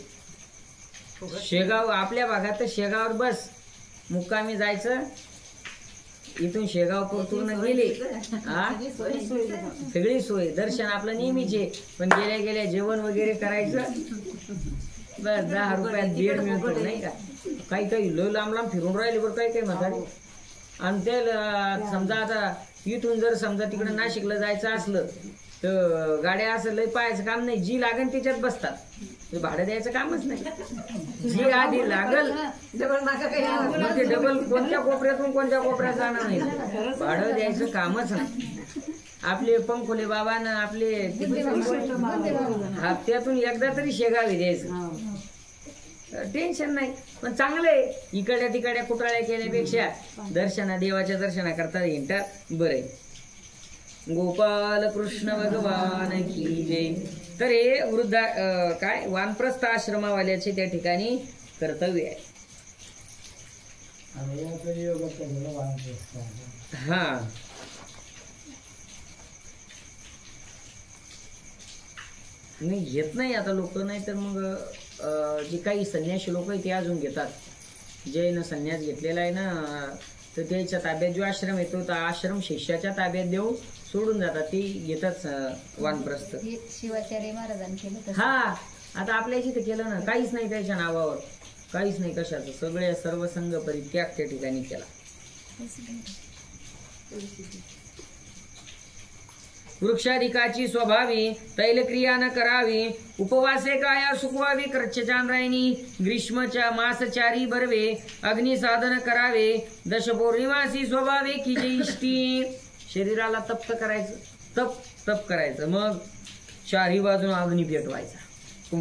शेगाव आपल्या भागात तर शेगावर बस मुक्कामी जायचं, इथून शेगाव पूर्ण गेले हा सगळी सोय, दर्शन आपलं नेहमीचे, पण गेल्या गेल्या जेवण वगैरे करायचं बस. 10 रुपयात बेड मिळतो नाही का. काही काही लो लांब लांब फिरून राहिले बरं काही काही म्हातारे. आणि ते समजा आता इथून जर समजा तिकडे नाशिकला जायचं असलं तर गाड्या असं लय पाहायचं काम नाही, जी लागेल त्याच्यात बसतात, भाडं द्यायचं कामच नाही. जी आधी लागल मग ते डबल कोणत्या कोपऱ्यातून कोणत्या कोपऱ्यात जाणार नाही, भाडं द्यायचं कामच नाही. आपले पंखोले बाबांना आपले हप्त्यातून एकदा तरी शेगावी द्यायचं, टेन्शन नाही. पण चांगलं आहे, इकडल्या तिकडल्या कुटाळ्या केल्यापेक्षा दर्शना देवाच्या दर्शना करता हिंडतात बरं आहे. गोपाल कृष्ण भगवान की जय. तर हे वृद्धा काय वानप्रस्थ आश्रमावाल्याचे त्या ठिकाणी कर्तव्य आहे. हा नाही घेत नाही आता लोक, नाही तर मग जे काही संन्यासी लोक आहे ते अजून घेतात. जैन संन्यास घेतलेला आहे ना, तर त्याच्या ताब्यात जो आश्रम येतो तो आश्रम शिष्याच्या ताब्यात देऊन सोडून जातात, ते घेतात वानप्रस्थ. शिवाचार्य महाराजांनी केलं. हा आता आपल्या जिथे केलं ना, काहीच नाही त्याच्या नावावर, काहीच नाही कशाचं, सगळे सर्व संघ परित्याग त्या ठिकाणी केला. वृक्षाधिकाची स्वभावी तैलक्रिया न करावी, उपवासे काया सुखवावी कृच्छचांद्रायणी, ग्रीष्मच्या मासचारी बरवे अग्निसाधन करावे, दशपौर्णिमासी स्वभावे की इष्टी. शरीराला तप्त करायचं, तप करायचं, मग चारही बाजून अग्नी पेटवायचा.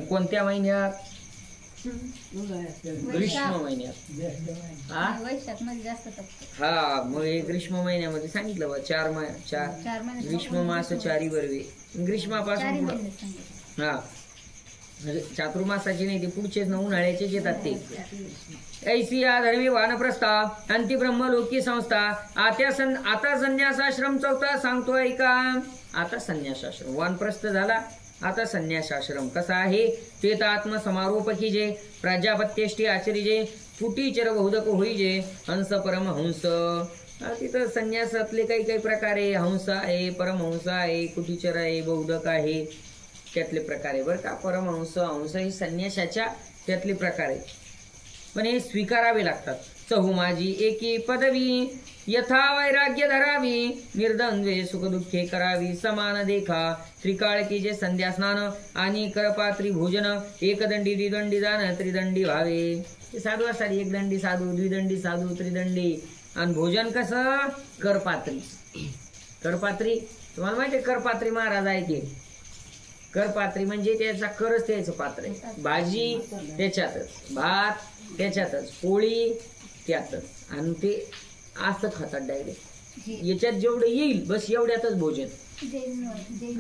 कोणत्या महिन्यात? ग्रीष्म महिन्यात. हा मग हे ग्रीष्म महिन्यामध्ये सांगितलं बा, 4 ग्रीष्म मास चारी बरवे, ग्रीष्मापासून पुढं. हा चातुर्मासाचे नाही, ते पुढचेच ना उन्हाळ्याचेच येतात ते. ऐसी धर्मी वानप्रस्था अंति ब्रह्मलोकी संस्था. आता संन्यासाश्रम 4था सांगतो ऐका. आता संन्यासाश्रम वानप्रस्थ झाला, आता संन्यासाश्रम कसा आहे ते तर आत्मसमारोप कीजे, प्राजापत्यष्टी आचरिजे, फुटीचर बहुदक होईजे, हंस परमहंस. तिथं संन्यासातले काही काही प्रकार आहे, हंस आहे, परमहंस आहे, कुटीचर आहे, बहुदक आहे, त्यातले प्रकार आहे बरं का. परमहंस हंस हे संन्यासाच्या त्यातले प्रकार आहे, पण हे स्वीकारावे लागतात. चहुमाजी एकी पदवी यथा वैराग्य धरावी, निर्द्वंद्वे सुख दुःखे करावी, समान देखा त्रिकाळकीचे संध्या स्नान आणि करपात्री भोजन, एकदंडी द्विदंडी दान त्रिदंडी व्हावे. साधवासाठी एकदंडी साधू, द्विदंडी साधू, त्रिदंडी. आणि भोजन कसं? करपात्री. करपात्री तुम्हाला माहिती आहे, करपात्री महाराज आहे ते. करपात्री म्हणजे त्याचा करच त्याचं पात्र आहे, भाजी त्याच्यातच, भात त्याच्यातच, पोळी त्यातच, आणि ते असं खातात डायरेक्ट. याच्यात जेवढं येईल बस एवढ्यातच भोजन.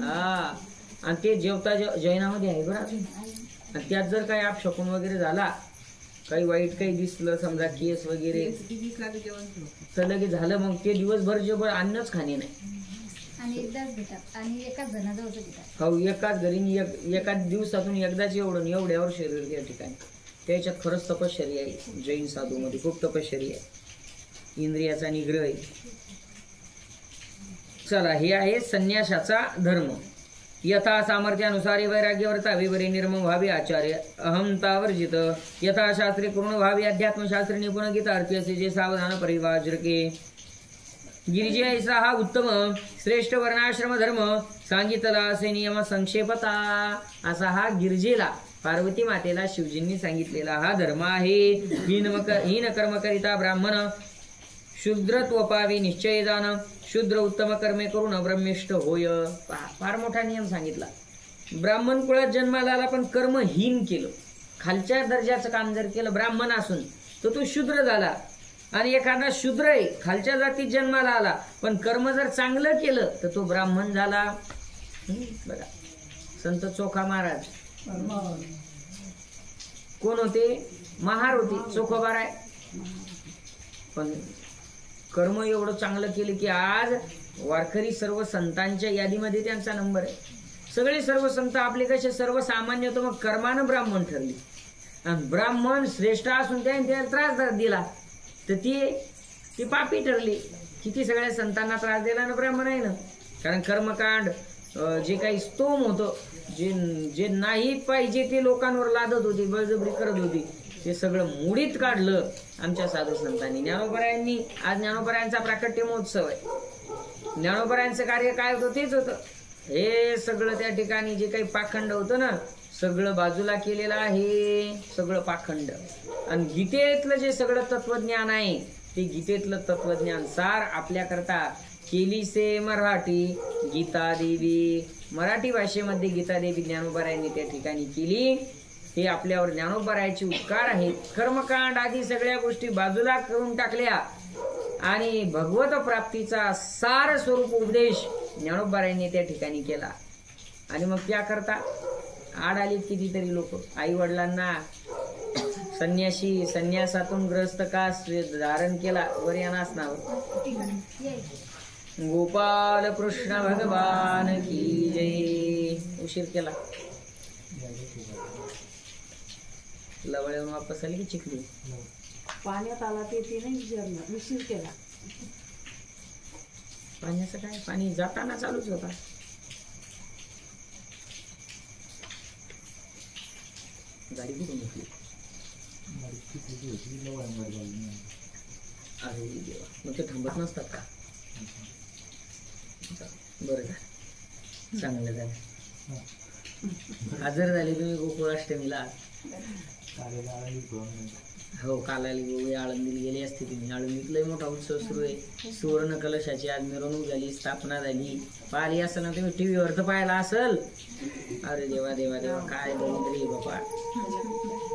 हा आणि ते जेवता जैनामध्ये आहे बरं. आणि त्यात जर काही अपशकुन वगैरे झाला, काही वाईट काही दिसलं, समजा केस वगैरे तर लगेच झालं, मग ते दिवसभर जेवढं अन्नच खाणे नाही. आणि एकदाच घेतात आणि एकाच जणाजवळ घेतात. हो एकाच घरी एकाच दिवसातून एकदाच एवढ्यावर शरीर त्या ठिकाणी. त्याच्यात खरंच तपश्चर्या आहे. जैन साधू मध्ये खूप तपश्चर्या आहे, इंद्रियाचा निग्रह आहे. चला हे आहे संन्यासाचा धर्म. यथा सामर्थ्यानुसारी वैराग्य वर्तावे, बरे निर्मम व्हावे आचार्य, अहमता वर्जित, यथा शास्त्रे पूर्ण व्हावे, अध्यात्मशास्त्र निपुण गीतार्थी असे जे सावधान परिवाजके. गिरिजे ऐसा हा उत्तम श्रेष्ठ वर्णाश्रम धर्म, सांगितला असे नियम संक्षेपता. असा हा गिरजेला पार्वती मातेला शिवजींनी सांगितलेला हा धर्म आहे. हीन कर्म करिता ब्राह्मण शूद्रत्व पावी निश्चय जाण, शूद्र उत्तम कर्मे करून ब्रह्मिष्ठ होय. फार मोठा नियम सांगितला. ब्राह्मण कुळात जन्माला आला पण कर्महीन केलं, खालच्या दर्जाचं काम जर केलं ब्राह्मण असून तर तो शूद्र झाला. आणि एखादा शूद्र आहे, खालच्या जातीत जन्माला आला, पण कर्म जर चांगलं केलं तर तो ब्राह्मण झाला. बघा संत चोखा महाराज कोण होते? महार होते, चोखोबाराय. पण कर्म एवढं चांगलं केलं की आज वारकरी सर्व संतांच्या यादीमध्ये त्यांचा नंबर आहे. सगळे सर्व संत आपले कसे सर्वसामान्य होतं, मग कर्मानं ब्राह्मण ठरली. आणि ब्राह्मण श्रेष्ठ असून त्याला त्रास दिला तर ती पापी ठरली. किती सगळ्या संतांना त्रास दिला ना ब्राह्मण आहे ना. कारण कर्मकांड जे काही स्तोम होतं, जे नाही पाहिजे ते लोकांवर लादत होती, बळजबरी करत होती, ते सगळं मुडीत काढलं आमच्या साधू संतांनी. ज्ञानोबरायांनी, आज ज्ञानोबरायांचा प्राकट्य महोत्सव आहे. ज्ञानोबरायांचं कार्य काय होतं तेच होतं. हे सगळं त्या ठिकाणी जे काही पाखंड होतं ना, सगळं बाजूला केलेलं आहे, सगळं पाखंड. आणि गीतेतलं जे सगळं तत्वज्ञान आहे ते गीतेतलं तत्वज्ञान सार आपल्याकरता केली से मराठी गीता देवी. मराठी भाषेमध्ये गीता देवी ज्ञानोबरायांनी त्या ठिकाणी केली. हे आपल्यावर ज्ञानोबरायाचे उपकार आहेत. कर्मकांड आदी सगळ्या गोष्टी बाजूला करून टाकल्या आणि भगवत प्राप्तीचा सार स्वरूप उपदेश ज्ञानोबरायांनी त्या ठिकाणी केला. आणि मग त्याकरता आड आली कितीतरी लोक. आई वडिलांना संन्यासातून ग्रस्त का धारण केला वर या नासनावर. गोपाल कृष्ण भगवान की जय. उशीर केला. लवळ्याहून वापस आली की चिखली पाण्यात आला ते नाही विचारलं, उशीर केला. पाण्याचं काय, पाणी जाताना चालूच होता. गाडी कुठून घेतली? अरे देवा, मग ते थांबत नसतात का? बरं झालं, चांगलं झालं. हजर झाले तुम्ही गोकुळाष्टमीला. हो, कालाली गोवे आळंदीला गेली असते तुम्ही. आळंदीतलाही मोठा उत्सव सुरू आहे. सुवर्ण कलशाची आज मिरवणूक झाली, स्थापना झाली. पाहिली असेल ना तुम्ही, टीव्हीवर तर पाहायला असेल. अरे देवा देवा देवा, काय दरिद्री बापा.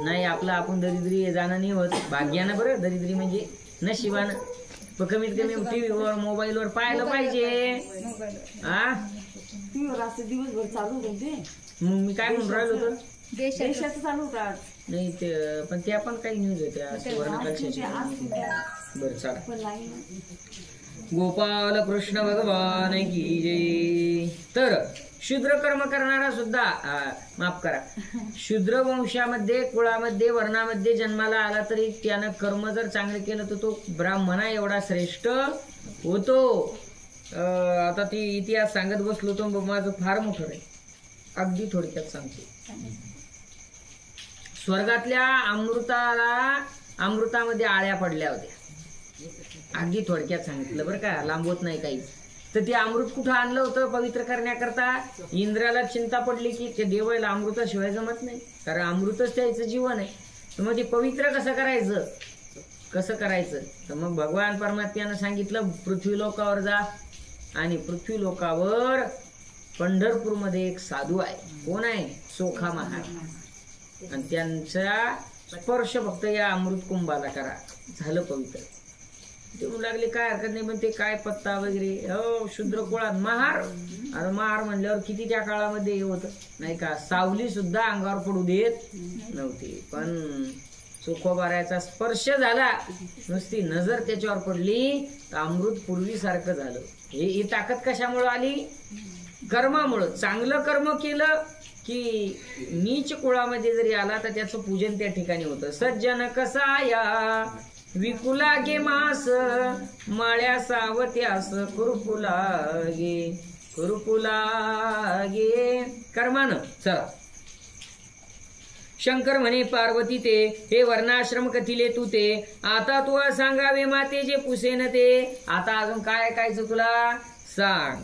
नाही आपलं आपण दरिद्री जाणं नाही होत, भाग्यानं. बरं दरिद्री म्हणजे नशिबानं. पण कमीत कमी टीव्हीवर मोबाईलवर पाहायला पाहिजे. हा टीव्हीवर असं दिवसभर चालू होते. मग मी काय म्हणून राहिलो होतो, देशाचं चालू होतात. नाही ते पण त्या पण काही न्यूज होत्या सुवर्ण कलशाची. बरं चला. गोपाल कृष्ण भगवान की जय. तर शूद्र कर्म करणारा सुद्धा, माफ करा, शूद्र वंशामध्ये, कुळामध्ये, वर्णामध्ये जन्माला आला तरी त्यानं कर्म जर चांगलं केलं तर तो ब्राह्मणा एवढा श्रेष्ठ होतो. आता ती इतिहास सांगत बसलो तो माझं फार मोठं आहे. अगदी थोडक्यात सांगतो. स्वर्गातल्या अमृतामध्ये आळ्या पडल्या होत्या. अगदी थोडक्यात सांगितलं बरं का, लांबवत नाही काही. तर ते अमृत कुठं आणलं होतं पवित्र करण्याकरता? इंद्राला चिंता पडली की ते देवाला अमृताशिवाय जमत नाही, कारण अमृतच त्याचं जीवन आहे. तर मग ते पवित्र कसं करायचं? तर मग भगवान परमात्म्यानं सांगितलं पृथ्वीलोकावर जा. आणि पृथ्वीलोकावर पंढरपूरमध्ये एक साधू आहे. कोण आहे? चोखा महाराज. आणि त्यांचा स्पर्श फक्त या अमृत कुंभाला करा, झालं पवित्र. ते म्हणू लागले काय हरकत नाही, पण ते काय पत्ता वगैरे. हो, शूद्र कुळात महार. आता महार म्हणल्यावर किती त्या काळामध्ये हे होतं नाही का, सावली सुद्धा अंगावर पडू देत नव्हती. पण चोखोबारायाचा स्पर्श झाला, नुसती नजर त्याच्यावर पडली तर अमृत पूर्वीसारखं झालं. ही ताकद कशामुळं आली? कर्मामुळं. चांगलं कर्म केलं की नीच कुळामध्ये जरी आला तर त्याचं पूजन त्या ठिकाणी होतं. सज्जन कसाया विकुला गे मास, माळ्या सावत्यास कुरुकुला गे. कर्मानं. चला. शंकर म्हणे पार्वती ते, हे वर्णाश्रम कथिले तू ते, आता तू सांगावे माते जे पुसेन ते. आता अजून काय ऐकायचं तुला? सांग.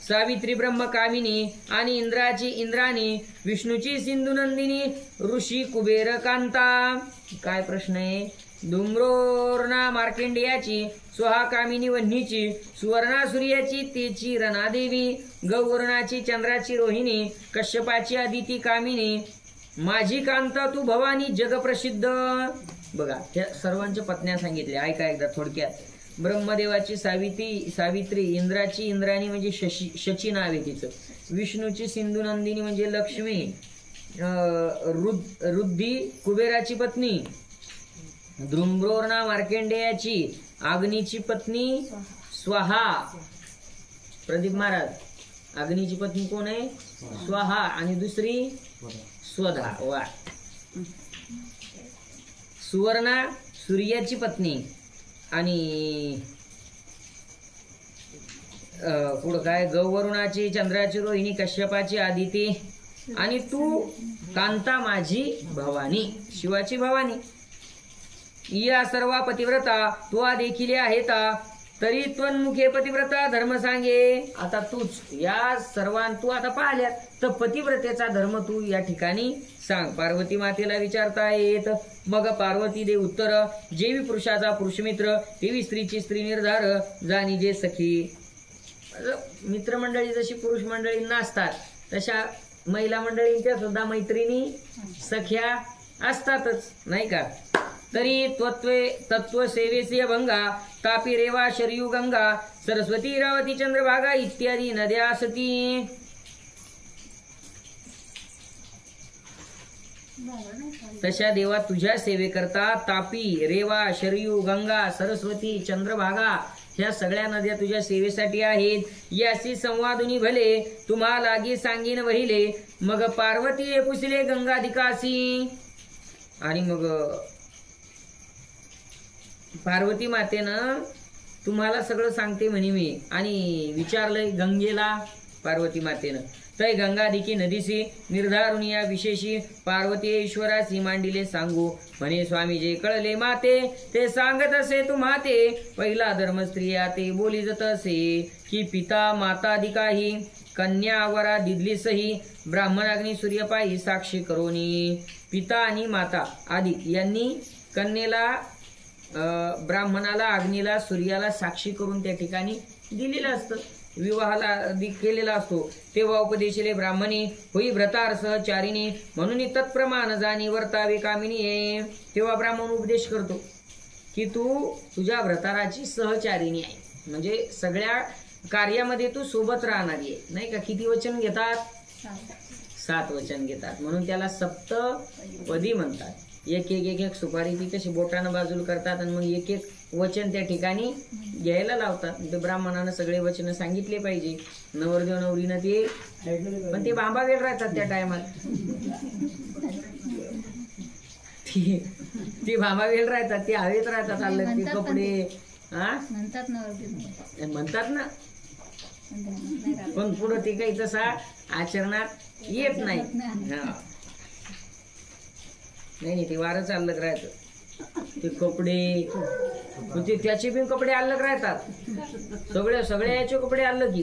सावित्री ब्रह्मकामिनी आणि इंद्राणी, विष्णूची सिंधुनंदिनी, ऋषी कुबेर कांता. काय प्रश्न आहे? धूम्रोर्णा मार्केंडियाची, स्वहाकामिनी वन्हीची, सुवर्णा सूर्याची तेची रणादेवी, गौवर्णाची चंद्राची रोहिणी, कश्यपाची अदिती कामिनी, माझी कांता तू भवानी जगप्रसिद्ध. बघा त्या सर्वांच्या पत्न्या सांगितल्या, ऐका एकदा थोडक्यात. ब्रह्मदेवाची सावित्री, इंद्राची इंद्राणी म्हणजे शची नाव आहे तिचं, विष्णूची सिंधू नंदिनी म्हणजे लक्ष्मी, रुद्धी कुबेराची पत्नी, द्रुम्ब्रोर्णा मार्केंडेयाची, अग्नीची पत्नी स्वाहा. प्रदीप महाराज, अग्नीची पत्नी कोण आहे? स्वाहा. आणि दुसरी स्वधा. वा. सुवर्णा सूर्याची पत्नी. आणि पुढं काय? गौवरुणाची, चंद्राची रोहिणी, कश्यपाची आदिती. आणि तू कांता माझी भवानी, शिवाची भवानी. या सर्व पतिव्रता तू देखील आहेत, तरी त्वन्मुखे पतिव्रता धर्म सांगे. आता तूच या तू आता पाहिल्यात, तर पतिव्रतेचा धर्म तू या ठिकाणी सांग. पार्वती मातेला विचारता येत. मग पार्वती दे उत्तर, जेवी पुरुषाचा पुरुषमित्र, तेवी स्त्रीची स्त्री निर्धार, जाणी जे सखी. मित्रमंडळी जशी पुरुष मंडळींना असतात, तशा महिला मंडळींच्या सुद्धा मैत्रिणी सख्या असतातच, नाही का? तरी तत्व सेवेसी भंगा, तापी रेवा शरयू गंगा, सरस्वती रावती चंद्रभागा इत्यादी नद्या सती. तशा देवा तुझ्या सेवेकरता तापी, रेवा, शरयू, गंगा, सरस्वती, चंद्रभागा ह्या सगळ्या नद्या तुझ्या सेवेसाठी आहेत. यासी संवादुनी भले, तुम्हा लागी सांगीन वहिले, मग पार्वती पुसले गंगाधिकासी. आणि मग पार्वती मातेनं तुम्हाला सगळं सांगते म्हणे मी. आणि विचारलंय गंगेला पार्वती मातेनं, तै गंगाधिकी नदीसी निर्धारुन या विशेषी पार्वती ईश्वरासी मांडिले सांगू. म्हणे स्वामी जे कळले माते, ते सांगत असे तुम्हा ते. पहिला धर्म स्त्रिया ते बोली जात असे, की पिता माताधिकाही, कन्या वरा दिदली सही, ब्राह्मण अग्नी सूर्यपायी साक्षी करोनी. पिता आणि माता आदी यांनी कन्येला, ब्राह्मणाला, अग्नीला, सूर्याला साक्षी करून त्या ठिकाणी दिलेलं असतं, विवाहाला केलेला असतो. तेव्हा उपदेशले ब्राह्मणी होई व्रतार सहचारिणी, म्हणून तत्प्रमाण जाणी वर्तावे कामिनी. तेव्हा ब्राह्मण उपदेश करतो की तू तुझ्या व्रताराची सहचारिणी आहे, म्हणजे सगळ्या कार्यामध्ये तू सोबत राहणारी आहे, नाही का? किती वचन घेतात? 7 वचन घेतात, म्हणून त्याला सप्तपदी म्हणतात. एक एक सुपारी ती कशी बोटानं बाजूला करतात आणि मग एक एक वचन त्या ठिकाणी घ्यायला लावतात. ते ब्राह्मणानं सगळे वचन सांगितले पाहिजे. नवरदेव नवरीनं ते, पण ते बांबा वेळ राहतात त्या टायमात, ते बांबा वेळ राहतात, ते हवेत राहतात. आलं ते कपडे म्हणतात ना, पण पुढं ते काही तसा आचरणात येत नाही. नाही, ते वारं चाललं राहतं. ते कपडे, ते त्याचे पण कपडे अलग राहतात, सगळ्या याचे कपडे अलग की.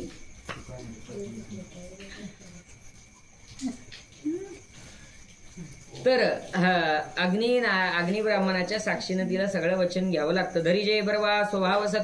तर अग्नी ब्राह्मणाच्या साक्षीनं तिला सगळं वचन घ्यावं लागतं. धरी जय बरवा स्वभाव सत्य